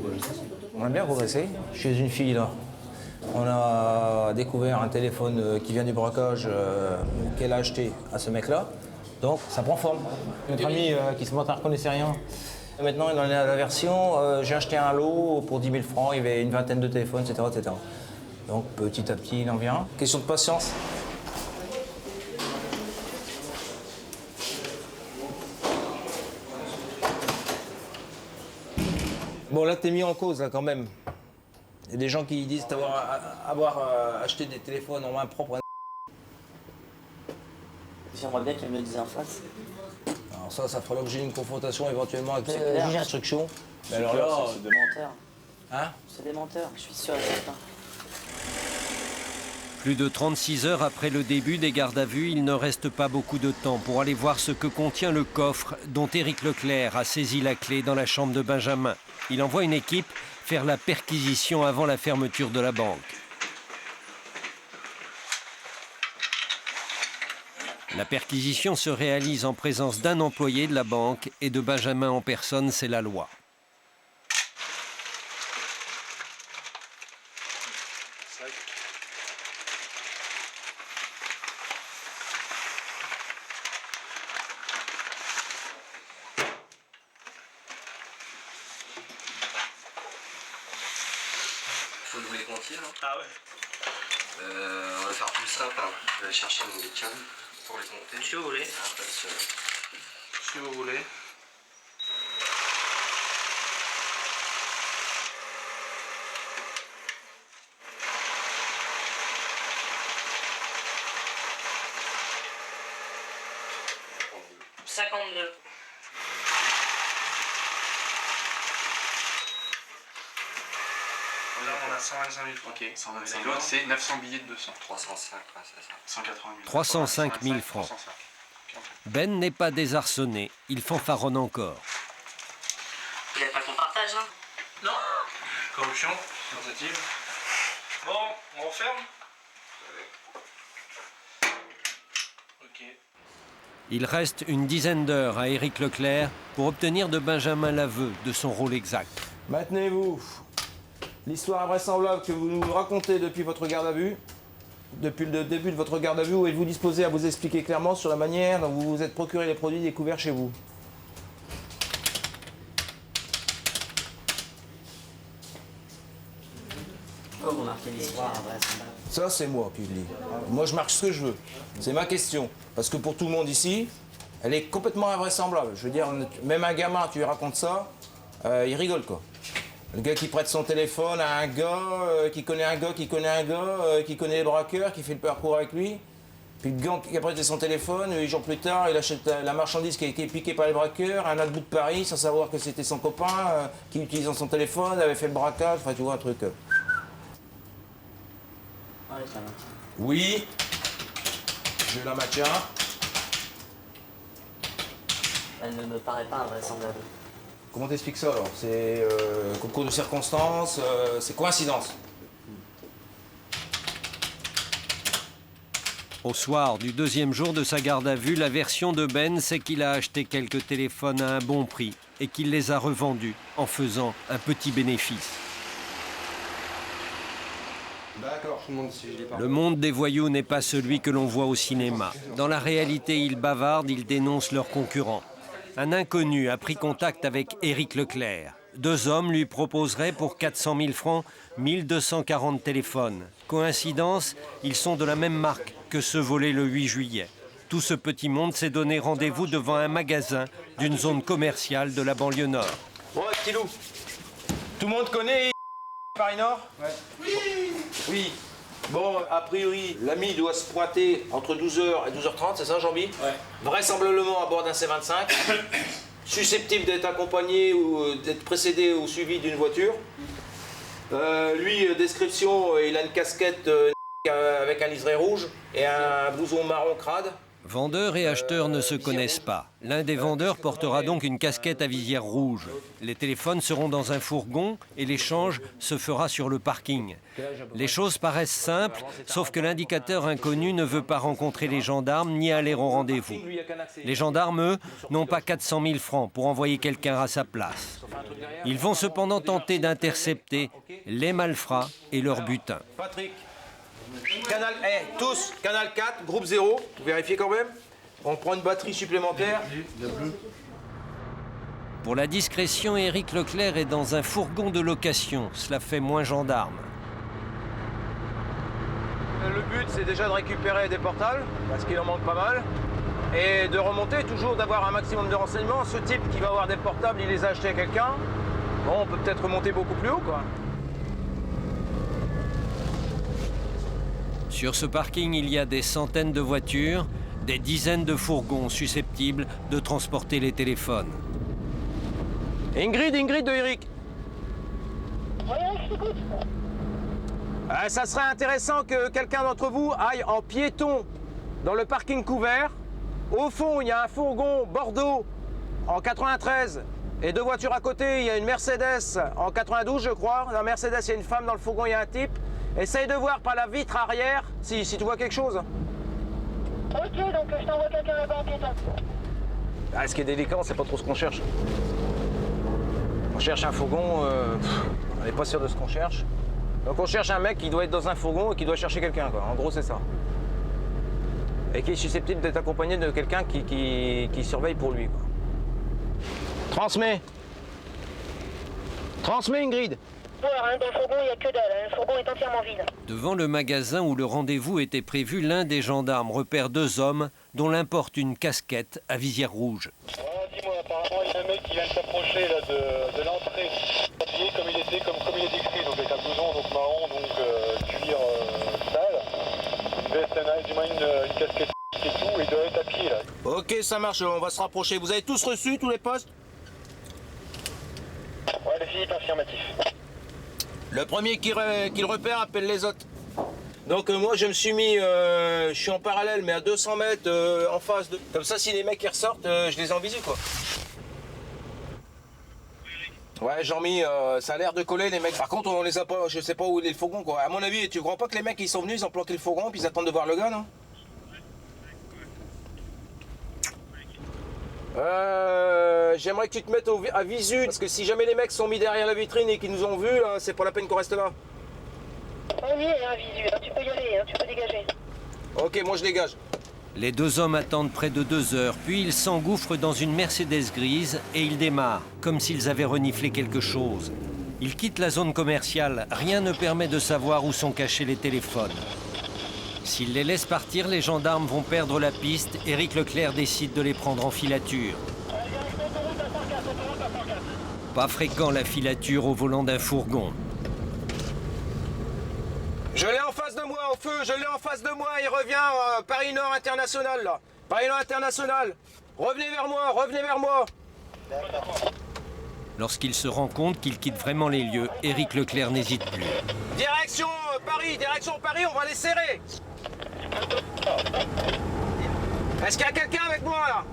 On a bien progressé. Chez une fille, là. On a découvert un téléphone qui vient du braquage qu'elle a acheté à ce mec-là. Donc, ça prend forme. Notre ami qui ce matin ne reconnaissait rien. Et maintenant, il en est à la version j'ai acheté un lot pour 10 000 francs, il y avait une vingtaine de téléphones, etc., etc. Donc, petit à petit, il en vient. Question de patience. Bon, là, t'es mis en cause, là, quand même. Il y a des gens qui disent avoir acheté des téléphones en main propre. J'aimerais bien qu'elle me le dise en face. Alors ça fera l'objet d'une confrontation éventuellement avec le juge d'instruction. Mais alors là, c'est des menteurs. Hein? C'est des menteurs, je suis sûr et certain. Plus de 36 heures après le début des gardes à vue, il ne reste pas beaucoup de temps pour aller voir ce que contient le coffre dont Éric Leclerc a saisi la clé dans la chambre de Benjamin. Il envoie une équipe faire la perquisition avant la fermeture de la banque. La perquisition se réalise en présence d'un employé de la banque et de Benjamin en personne, c'est la loi. Faut nous les compter, là. Ah ouais. On va faire plus simple, hein. Je vais aller chercher des cannes pour les compter. Si vous voulez. Si vous voulez. Là, on a 125 000 francs. Ok, 125 000. L'autre, c'est 900 billets de 200. 305, ouais, c'est ça. 180 000. 305 000 francs. Ben n'est pas désarçonné, il fanfaronne encore. Vous n'avez pas qu'on partage, hein? Non. Corruption, tentative. Bon, on referme. Ok. Il reste une dizaine d'heures à Éric Leclerc pour obtenir de Benjamin l'aveu de son rôle exact. Maintenez-vous. L'histoire invraisemblable que vous nous racontez depuis votre garde à vue, depuis le début de votre garde à vue, où êtes-vous disposé à vous expliquer clairement sur la manière dont vous vous êtes procuré les produits découverts chez vous? Pourquoi vous marquez l'histoire invraisemblable? Ça, c'est moi qui le dis. Moi, je marque ce que je veux. C'est ma question. Parce que pour tout le monde ici, elle est complètement invraisemblable. Je veux dire, même un gamin, tu lui racontes ça, il rigole, quoi. Le gars qui prête son téléphone à un gars, qui connaît un gars, qui connaît un gars, qui connaît les braqueurs, qui fait le parcours avec lui. Puis le gars qui a prêté son téléphone, 8 jours plus tard, il achète la marchandise qui a été piquée par les braqueurs à un autre bout de Paris, sans savoir que c'était son copain, qui, utilisant son téléphone, avait fait le braquage. Enfin, tu vois, un truc. Oui, je la maintiens. Elle ne me paraît pas invraisemblable. Comment t'expliques ça alors? C'est concours de circonstances, c'est coïncidence. Au soir du deuxième jour de sa garde à vue, la version de Ben, c'est qu'il a acheté quelques téléphones à un bon prix et qu'il les a revendus en faisant un petit bénéfice. D'accord. Le monde des voyous n'est pas celui que l'on voit au cinéma. Dans la réalité, ils bavardent, ils dénoncent leurs concurrents. Un inconnu a pris contact avec Éric Leclerc. 2 hommes lui proposeraient pour 400 000 francs 1240 téléphones. Coïncidence, ils sont de la même marque que ceux volés le 8 juillet. Tout ce petit monde s'est donné rendez-vous devant un magasin d'une zone commerciale de la banlieue nord. Bon, petit loup, tout le monde connaît Paris Nord? Ouais. Oui. Bon, a priori, l'ami doit se pointer entre 12h et 12h30, c'est ça, Jean-Bi? Ouais. Vraisemblablement à bord d'un C25, susceptible d'être accompagné ou d'être précédé ou suivi d'une voiture. Lui, description, il a une casquette avec un liseré rouge et un blouson marron crade. Vendeurs et acheteurs ne se connaissent pas. L'un des vendeurs portera donc une casquette à visière rouge. Les téléphones seront dans un fourgon et l'échange se fera sur le parking. Les choses paraissent simples, sauf que l'indicateur inconnu ne veut pas rencontrer les gendarmes ni aller au rendez-vous. Les gendarmes, eux, n'ont pas 400 000 francs pour envoyer quelqu'un à sa place. Ils vont cependant tenter d'intercepter les malfrats et leur butin. Patrick. Canal, tous, canal 4, groupe 0, vous vérifiez quand même. On prend une batterie supplémentaire. Pour la discrétion, Éric Leclerc est dans un fourgon de location. Cela fait moins gendarme. Le but, c'est déjà de récupérer des portables, parce qu'il en manque pas mal, et de remonter, toujours d'avoir un maximum de renseignements. Ce type qui va avoir des portables, il les a achetés à quelqu'un. Bon, on peut peut-être remonter beaucoup plus haut, quoi. Sur ce parking, il y a des centaines de voitures, des dizaines de fourgons susceptibles de transporter les téléphones. Ingrid de Eric. Ça serait intéressant que quelqu'un d'entre vous aille en piéton dans le parking couvert. Au fond, il y a un fourgon Bordeaux en 93 et deux voitures à côté. Il y a une Mercedes en 92, je crois. Dans la Mercedes, il y a une femme, dans le fourgon, il y a un type. Essaye de voir par la vitre arrière si tu vois quelque chose. Ok, donc je t'envoie quelqu'un là-bas en piéton. Ce qui est délicat, c'est pas trop ce qu'on cherche. On cherche un fourgon, on n'est pas sûr de ce qu'on cherche. Donc on cherche un mec qui doit être dans un fourgon et qui doit chercher quelqu'un, quoi. En gros, c'est ça. Et qui est susceptible d'être accompagné de quelqu'un qui surveille pour lui, quoi. Transmets, Ingrid. Dans le fourgon, il n'y a que dalle. Le fourgon est entièrement vide. Devant le magasin où le rendez-vous était prévu, l'un des gendarmes repère deux hommes dont l'un porte une casquette à visière rouge. Dis-moi, apparemment, il y a un mec qui vient de s'approcher de l'entrée, habillé comme il est décrit, donc avec un blouson donc marron, donc cuir sale, une veste, du moins une casquette et tout, et il doit être à pied là. Ok, ça marche, on va se rapprocher. Vous avez tous reçu, tous les postes? Ouais, le Philippe affirmatif. Le premier qui le repère appelle les autres. Donc moi je me suis mis, je suis en parallèle mais à 200 mètres en face de... Comme ça si les mecs ils ressortent, je les ai en visu quoi. Ouais Jean-Mi, ça a l'air de coller les mecs. Par contre on les a pas, je sais pas où est le fourgon quoi. À mon avis, tu crois pas que les mecs ils sont venus, ils ont planqué le fourgon puis ils attendent de voir le gars non? J'aimerais que tu te mettes à visu, parce que si jamais les mecs sont mis derrière la vitrine et qu'ils nous ont vus, c'est pas la peine qu'on reste là. On y est, visu, tu peux y aller, tu peux dégager. Ok, moi je dégage. Les deux hommes attendent près de 2 heures, puis ils s'engouffrent dans une Mercedes grise et ils démarrent, comme s'ils avaient reniflé quelque chose. Ils quittent la zone commerciale, rien ne permet de savoir où sont cachés les téléphones. S'ils les laissent partir, les gendarmes vont perdre la piste. Éric Leclerc décide de les prendre en filature. Pas fréquent la filature au volant d'un fourgon. Je l'ai en face de moi, au feu, je l'ai en face de moi, il revient Paris Nord International là. Paris Nord International. Revenez vers moi, revenez vers moi. Lorsqu'il se rend compte qu'il quitte vraiment les lieux, Éric Leclerc n'hésite plus. Direction Paris, on va les serrer. Est-ce qu'il y a quelqu'un avec moi là?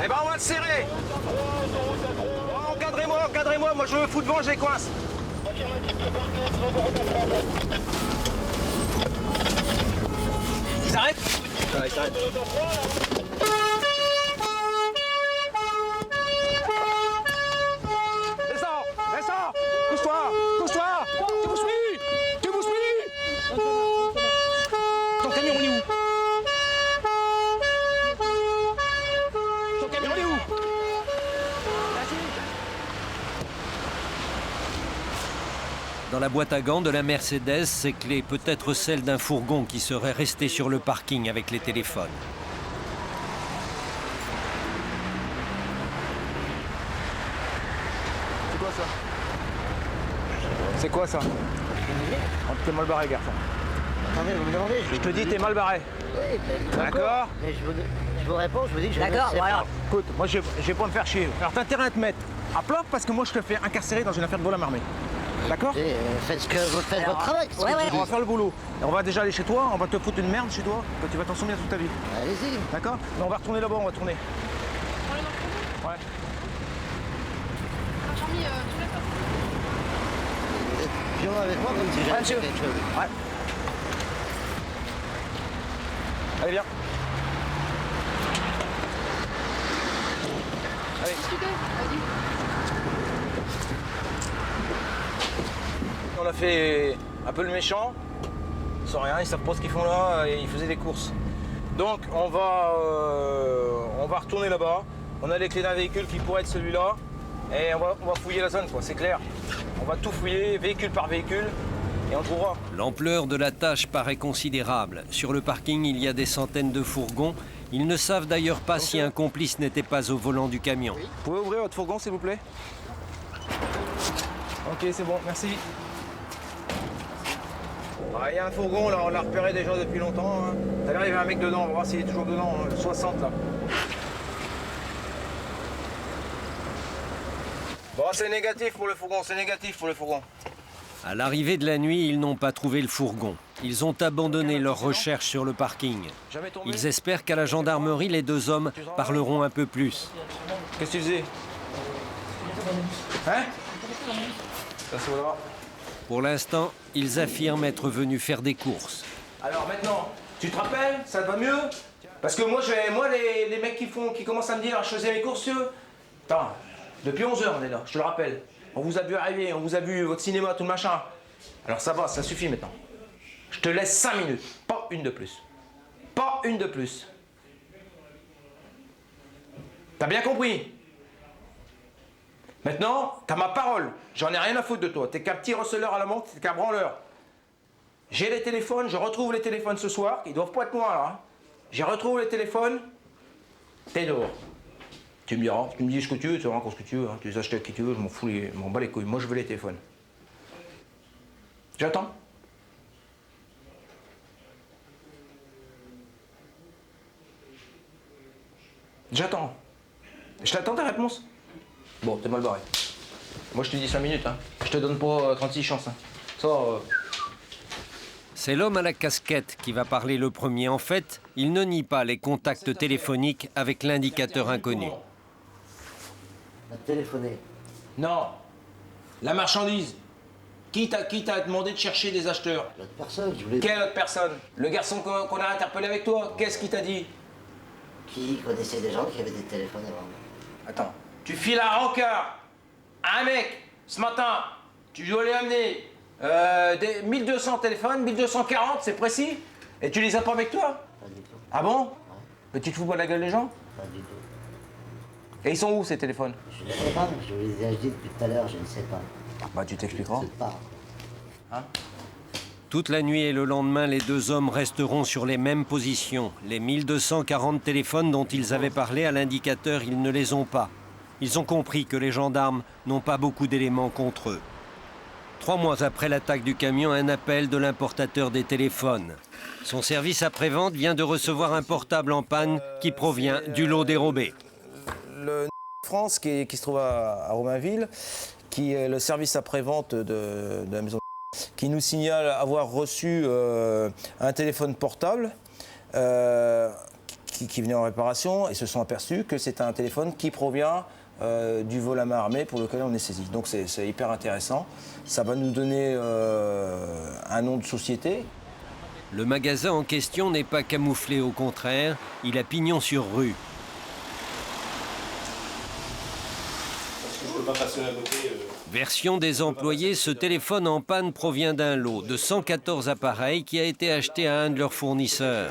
Eh ben on va le serrer. Oh, encadrez-moi, moi je me fous devant, je les coince. Ils arrêtent? Ouais, ils s'arrêtent. Descends, couche-toi, tu me suis. Ton camion on est où? Dans la boîte à gants de la Mercedes, ces clés, peut-être celles d'un fourgon qui serait resté sur le parking avec les téléphones. C'est quoi ça? C'est quoi ça? T'es mal barré, garçon. Attendez, vous me demandez. Je te dis, t'es mal barré. Oui, D'accord? Mais je vous réponds, je vous dis que je D'accord, ne sais voilà. pas. Écoute, moi je vais pas me faire chier. Alors t'as intérêt à te mettre à plat parce que moi je te fais incarcérer dans une affaire de vol à main armée. D'accord? Faites votre travail. On va faire le boulot. Et on va déjà aller chez toi, on va te foutre une merde chez toi, que tu vas t'en souvenir toute ta vie. Allez-y. D'accord? Mais on va retourner là-bas, on va tourner. Ouais. Viens avec moi comme si j'avais fait quelque chose. Ouais. Allez, viens. Allez. On a fait un peu le méchant, sans rien, ils savent pas ce qu'ils font là, et ils faisaient des courses. Donc on va retourner là-bas, on a les clés d'un véhicule qui pourrait être celui-là, et on va fouiller la zone, quoi, c'est clair. On va tout fouiller, véhicule par véhicule, et on trouvera. L'ampleur de la tâche paraît considérable. Sur le parking, il y a des centaines de fourgons. Ils ne savent d'ailleurs pas si un complice n'était pas au volant du camion. Vous pouvez ouvrir votre fourgon, s'il vous plaît? Ok, c'est bon, merci. Il y a un fourgon, là, on l'a repéré déjà depuis longtemps. Hein. Tout à l'heure, il y avait un mec dedans, on va voir s'il est toujours dedans, hein, le 60 là. Bon, c'est négatif pour le fourgon, c'est négatif pour le fourgon. À l'arrivée de la nuit, ils n'ont pas trouvé le fourgon. Ils ont abandonné leurs recherches sur le parking. Ils espèrent qu'à la gendarmerie, les deux hommes parleront un peu plus. Qu'est-ce que tu faisais? Hein? Ça se voit. Pour l'instant, ils affirment être venus faire des courses. Alors maintenant, tu te rappelles? Ça te va mieux? Parce que moi, les mecs qui commencent à me dire je faisais mes courses, attends, depuis 11 h on est là, je te le rappelle. On vous a vu arriver, on vous a vu votre cinéma, tout le machin. Alors ça va, ça suffit maintenant. Je te laisse 5 minutes, pas une de plus. Pas une de plus. T'as bien compris? Maintenant, t'as ma parole. J'en ai rien à foutre de toi. T'es qu'un petit receleur à la montre, t'es qu'un branleur. J'ai les téléphones, je retrouve les téléphones ce soir. Ils doivent pas être moi là. Hein. Je retrouve les téléphones. T'es dehors. Tu me diras, tu me dis ce que tu veux, tu racontes ce que tu veux. Hein. Tu les achètes à qui tu veux, je m'en fous, je m'en bats les couilles. Moi je veux les téléphones. J'attends. J'attends. Je t'attends ta réponse. Bon, t'es mal barré. Moi, je te dis 5 minutes, hein. Je te donne pas 36 chances. Hein. Ça, C'est l'homme à la casquette qui va parler le premier. En fait, il ne nie pas les contacts téléphoniques avec l'indicateur inconnu. On a téléphoné. Non. La marchandise. Qui t'a demandé de chercher des acheteurs? L'autre personne, je voulais... Quelle autre personne? Le garçon qu'on a interpellé avec toi, qu'est-ce qu'il t'a dit? Qui connaissait des gens qui avaient des téléphones avant. Attends. Tu files un rencard à un mec, ce matin, tu dois lui amener des 1200 téléphones, 1240, c'est précis, et tu les as pas avec toi? Pas du tout. Ah bon? Ouais. Mais tu te fous pas de la gueule des gens? Pas du tout. Et ils sont où ces téléphones? Je ne sais pas, je vous les ai dit depuis tout à l'heure, je ne sais pas. Bah tu t'expliqueras. Je ne sais pas. Hein? Toute la nuit et le lendemain, les deux hommes resteront sur les mêmes positions. Les 1240 téléphones dont ils avaient parlé à l'indicateur, ils ne les ont pas. Ils ont compris que les gendarmes n'ont pas beaucoup d'éléments contre eux. 3 mois après l'attaque du camion, un appel de l'importateur des téléphones. Son service après-vente vient de recevoir un portable en panne qui provient du lot dérobé. Le France qui se trouve à Romainville, qui est le service après-vente de la maison, qui nous signale avoir reçu un téléphone portable qui venait en réparation et se sont aperçus que c'est un téléphone qui provient du vol à main armée pour lequel on est saisi. Donc c'est hyper intéressant. Ça va nous donner un nom de société. Le magasin en question n'est pas camouflé, au contraire, il a pignon sur rue. Version des employés, ce téléphone en panne provient d'un lot de 114 appareils qui a été acheté à un de leurs fournisseurs.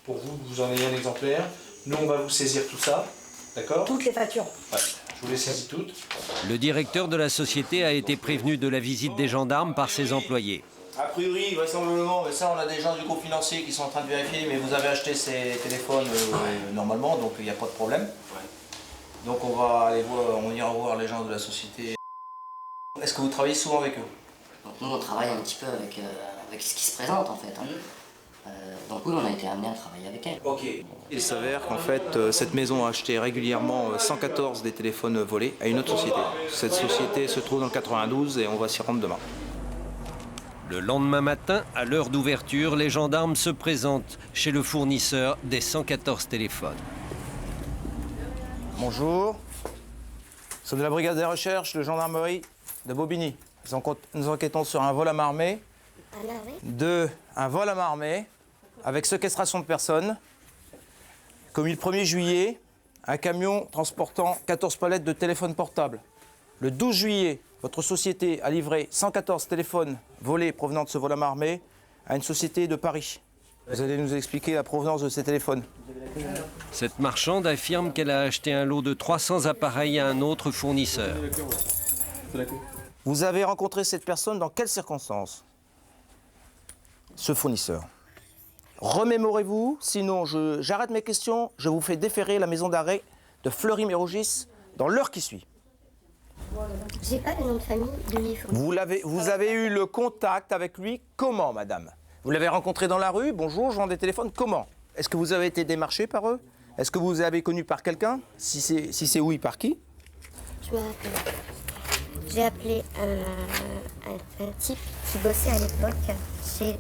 Pour vous, vous en ayez un exemplaire. Nous, on va vous saisir tout ça, d'accord? Toutes les factures. Ouais, je vous les saisis toutes. Le directeur de la société a été prévenu de la visite des gendarmes par ses employés. A priori, vraisemblablement, mais ça on a des gens du groupe financier qui sont en train de vérifier, mais vous avez acheté ces téléphones normalement, donc il n'y a pas de problème. Donc on va aller voir, on ira voir les gens de la société. Est-ce que vous travaillez souvent avec eux? Donc nous, on travaille un petit peu avec ce qui se présente, en fait. Hein. Donc oui, on a été amené à travailler avec elle. Ok. Il s'avère qu'en fait, cette maison a acheté régulièrement 114 des téléphones volés à une autre société. Cette société se trouve dans le 92 et on va s'y rendre demain. Le lendemain matin, à l'heure d'ouverture, les gendarmes se présentent chez le fournisseur des 114 téléphones. Bonjour. Nous sommes de la brigade des recherches de gendarmerie de Bobigny. Nous enquêtons sur un vol à main armée. Un vol à main armée avec séquestration de personnes commis le 1er juillet, un camion transportant 14 palettes de téléphones portables. Le 12 juillet, votre société a livré 114 téléphones volés provenant de ce vol à main armée à une société de Paris. Vous allez nous expliquer la provenance de ces téléphones. Cette marchande affirme qu'elle a acheté un lot de 300 appareils à un autre fournisseur. Vous avez rencontré cette personne dans quelles circonstances? Ce fournisseur. Remémorez-vous, sinon j'arrête mes questions, je vous fais déférer la maison d'arrêt de Fleury-Mérogis dans l'heure qui suit. J'ai pas le nom de famille de mes fournisseurs. Vous avez eu le contact avec lui comment, madame? Vous l'avez rencontré dans la rue? Bonjour, je vends des téléphones. Comment? Est-ce que vous avez été démarché par eux? Est-ce que vous avez connu par quelqu'un? Si c'est oui, par qui? Je me rappelle. J'ai appelé un type qui bossait à l'époque chez...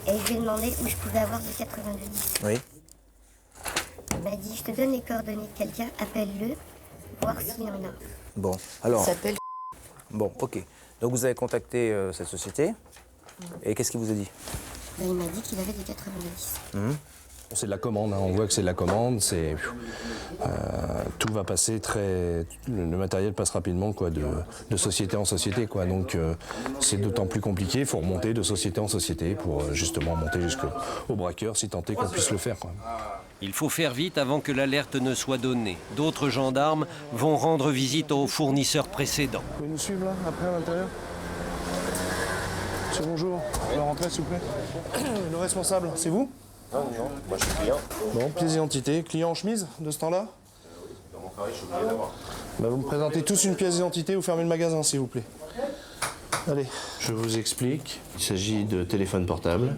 Et je lui ai demandé où je pouvais avoir des 90. Oui. Il m'a dit, je te donne les coordonnées de quelqu'un, appelle-le, voir s'il y en a. Bon, alors... Il s'appelle... Bon, ok. Donc vous avez contacté cette société. Et qu'est-ce qu'il vous a dit? Il m'a dit qu'il avait des 90. C'est de la commande, hein. On voit que c'est de la commande, tout va passer le matériel passe rapidement quoi, de société en société. Quoi. Donc c'est d'autant plus compliqué, il faut remonter de société en société pour justement monter jusqu'au braqueur si tant est qu'on puisse le faire. Quoi. Il faut faire vite avant que l'alerte ne soit donnée. D'autres gendarmes vont rendre visite aux fournisseurs précédents. Vous pouvez nous suivre là, après à l'intérieur? Monsieur, bonjour. On va rentrer s'il vous plaît. Le responsable, c'est vous? Non, moi je suis client. Bon, pièce d'identité. Client en chemise de ce temps-là? Dans mon travail, je suis obligé d'avoir. Vous me présentez tous une pièce d'identité, vous fermez le magasin s'il vous plaît. Allez. Je vous explique. Il s'agit de téléphones portables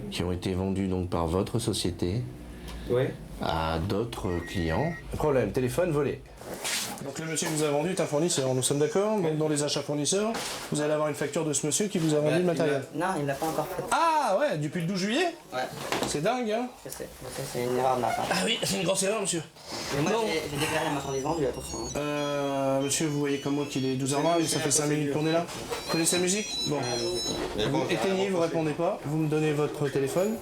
qui ont été vendus donc par votre société à d'autres clients. Le problème, téléphone volé. Donc le monsieur qui vous a vendu est un fournisseur, nous sommes d'accord? Donc dans les achats fournisseurs, vous allez avoir une facture de ce monsieur qui vous a vendu le matériel. Non, il ne l'a pas encore fait. Ah ouais, depuis le 12 juillet? Ouais. C'est dingue, hein? Je sais, c'est une erreur de ma part. Ah oui, c'est une grosse erreur, monsieur. Mais moi, j'ai déclaré la marchandise vendue, attention. Monsieur, vous voyez comme moi qu'il est 12h20 et ça fait 5 minutes qu'on est là. Vous connaissez la musique? Bon. Vous éteignez, vous répondez pas, vous me donnez votre téléphone.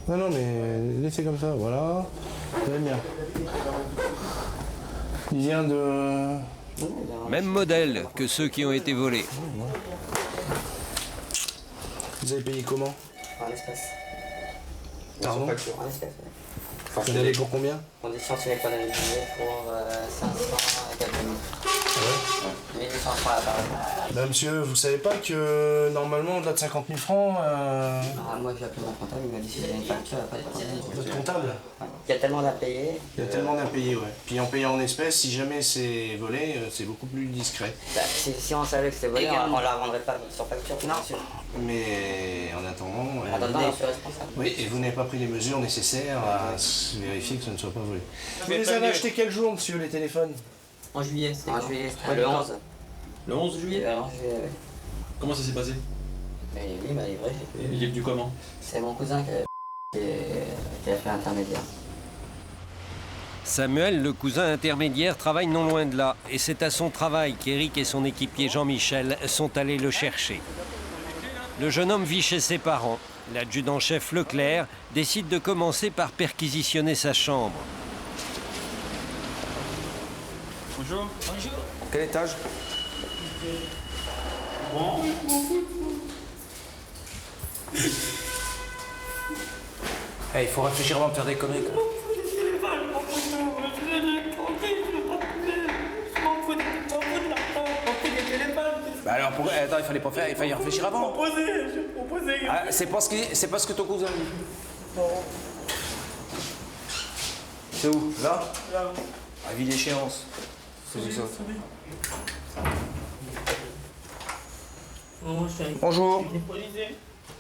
Non, mais laissez comme ça, voilà. Vous allez bien. Il vient de... Même modèle que ceux qui ont été volés. Vous avez payé comment? En espèces. Pardon? En espèces, Vous en avez pour combien? Condition sur les codes individuels pour 500 et quelques mille. Ouais. 1800 francs à l'appareil. Bah monsieur, vous savez pas que normalement au-delà de 50 000 francs... Ah, moi j'ai appelé mon comptable, il m'a dit si j'avais une facture, il n'y a pas de problème. Votre comptable? Ouais. Il y a tellement d'impayés. Il y a tellement d'impayés, ouais. Puis en payant en espèces, si jamais c'est volé, c'est beaucoup plus discret. Bah, si on savait que c'était volé, on ne la rendrait pas sur facture. Non. Mais en attendant... En attendant, je suis responsable. Oui, et vous n'avez pas pris les mesures nécessaires à vérifier que ce ne soit pas volé. Vous les avez achetés quel jour, monsieur, les téléphones? En juillet, c'était le 11. Le 11 juillet? Le 11 juillet, oui. Comment ça s'est passé? Mais lui, il m'a livré. Il est venu comment? C'est mon cousin qui a fait intermédiaire. Samuel, le cousin intermédiaire, travaille non loin de là. Et c'est à son travail qu'Éric et son équipier Jean-Michel sont allés le chercher. Le jeune homme vit chez ses parents. L'adjudant-chef Leclerc décide de commencer par perquisitionner sa chambre. Bonjour. Bonjour. Quel étage? Bon. Il faut réfléchir avant de faire des conneries. Bah alors pourquoi? Attends, il fallait pas faire, il fallait réfléchir avant. J'ai proposé. Ah, c'est pas ce que ton cousin dit. Non. C'est où? Là? Là. À vie d'échéance. C'est ça. Bonjour.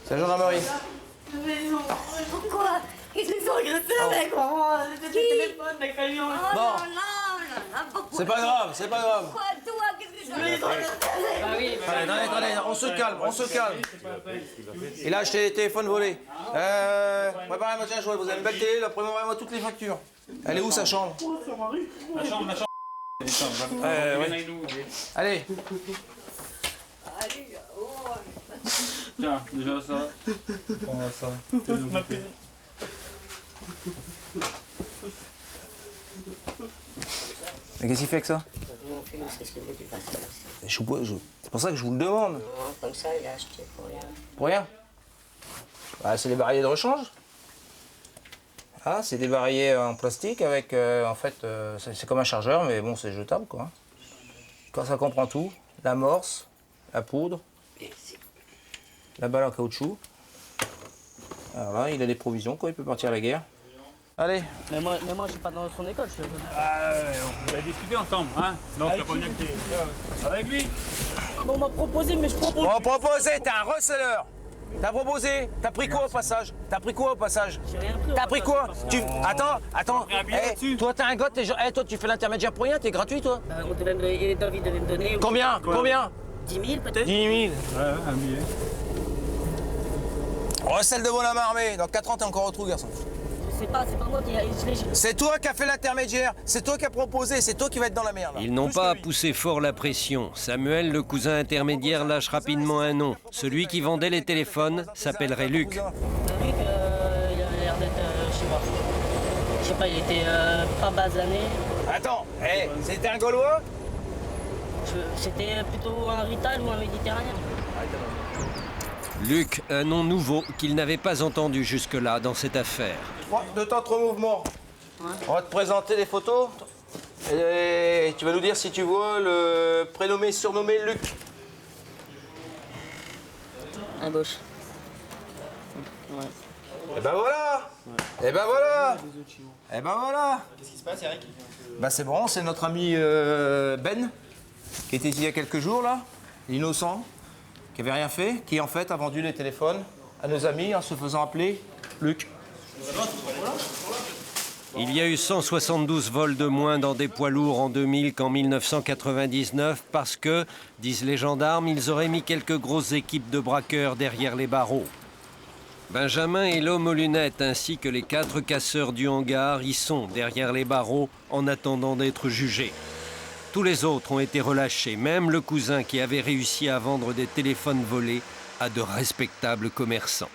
C'est la gendarmerie. Pourquoi ils se sont agressés avec moi? C'était le téléphone, les camions. Oh Bon. non, non, pourquoi? C'est pas grave, c'est pas grave. Pourquoi toi? Qu'est-ce que tu veux? Attendez, on se calme, on se calme. Il a acheté des téléphones volés. Préparez un match à jouer, vous avez une belle télé, là, préparez-moi toutes les factures. Elle est où sa chambre? Ma chambre. Ouais. Allez. Tiens, déjà ça. On va ça. Mais qu'est-ce qu'il fait avec ça? C'est ce que je veux que tu fasses. C'est pour ça que je vous le demande. Non, comme ça, il a acheté pour rien. Pour rien? Ah, c'est des barilles de rechange. Ah, c'est des barilles en plastique avec, en fait, c'est comme un chargeur, mais bon, c'est jetable, quoi. Quand ça comprend tout, l'amorce, la poudre, la balle en caoutchouc. Alors là, il a des provisions, quoi, il peut partir à la guerre. Allez. Mais moi je suis pas dans son école, je te On va discuter ensemble, hein. Non, t'as pas bien que t'es avec lui. On m'a proposé, mais je propose. On m'a proposé, t'es un receleur. T'as proposé, t'as pris quoi au passage? T'as pris quoi au passage? J'ai rien pris. T'as pris quoi? Attends. Toi, t'es un gosse, toi, tu fais l'intermédiaire pour rien, t'es gratuit, toi? David devait me donner. Combien? 10 000 peut-être? 10 000. Ouais, un billet. Recel de bonhomme armé. Dans 4 ans, t'es encore au trou, garçon. C'est pas moi qui ai. C'est toi qui as fait l'intermédiaire, c'est toi qui as proposé, c'est toi qui vas être dans la merde. Ils n'ont pas à pousser fort la pression. Samuel, le cousin intermédiaire, lâche rapidement un nom. Celui qui vendait les téléphones s'appellerait Luc. Luc, il avait l'air d'être, je sais pas. Je sais pas, il était pas basané. Attends, c'était un Gaulois? C'était plutôt un Rital ou un Méditerranéen. Luc, un nom nouveau qu'il n'avait pas entendu jusque-là dans cette affaire. De temps trop mouvement. On va te présenter les photos. Et tu vas nous dire si tu vois le prénommé, surnommé Luc. À gauche. Ouais. Et ben voilà. Et ben voilà. Qu'est-ce qui se passe, Eric? Bah c'est bon, c'est notre ami Ben, qui était ici il y a quelques jours là, l'innocent, qui avait rien fait, qui en fait a vendu les téléphones à nos amis en se faisant appeler Luc. Il y a eu 172 vols de moins dans des poids lourds en 2000 qu'en 1999 parce que, disent les gendarmes, ils auraient mis quelques grosses équipes de braqueurs derrière les barreaux. Benjamin et l'homme aux lunettes ainsi que les 4 casseurs du hangar y sont derrière les barreaux en attendant d'être jugés. Tous les autres ont été relâchés, même le cousin qui avait réussi à vendre des téléphones volés à de respectables commerçants.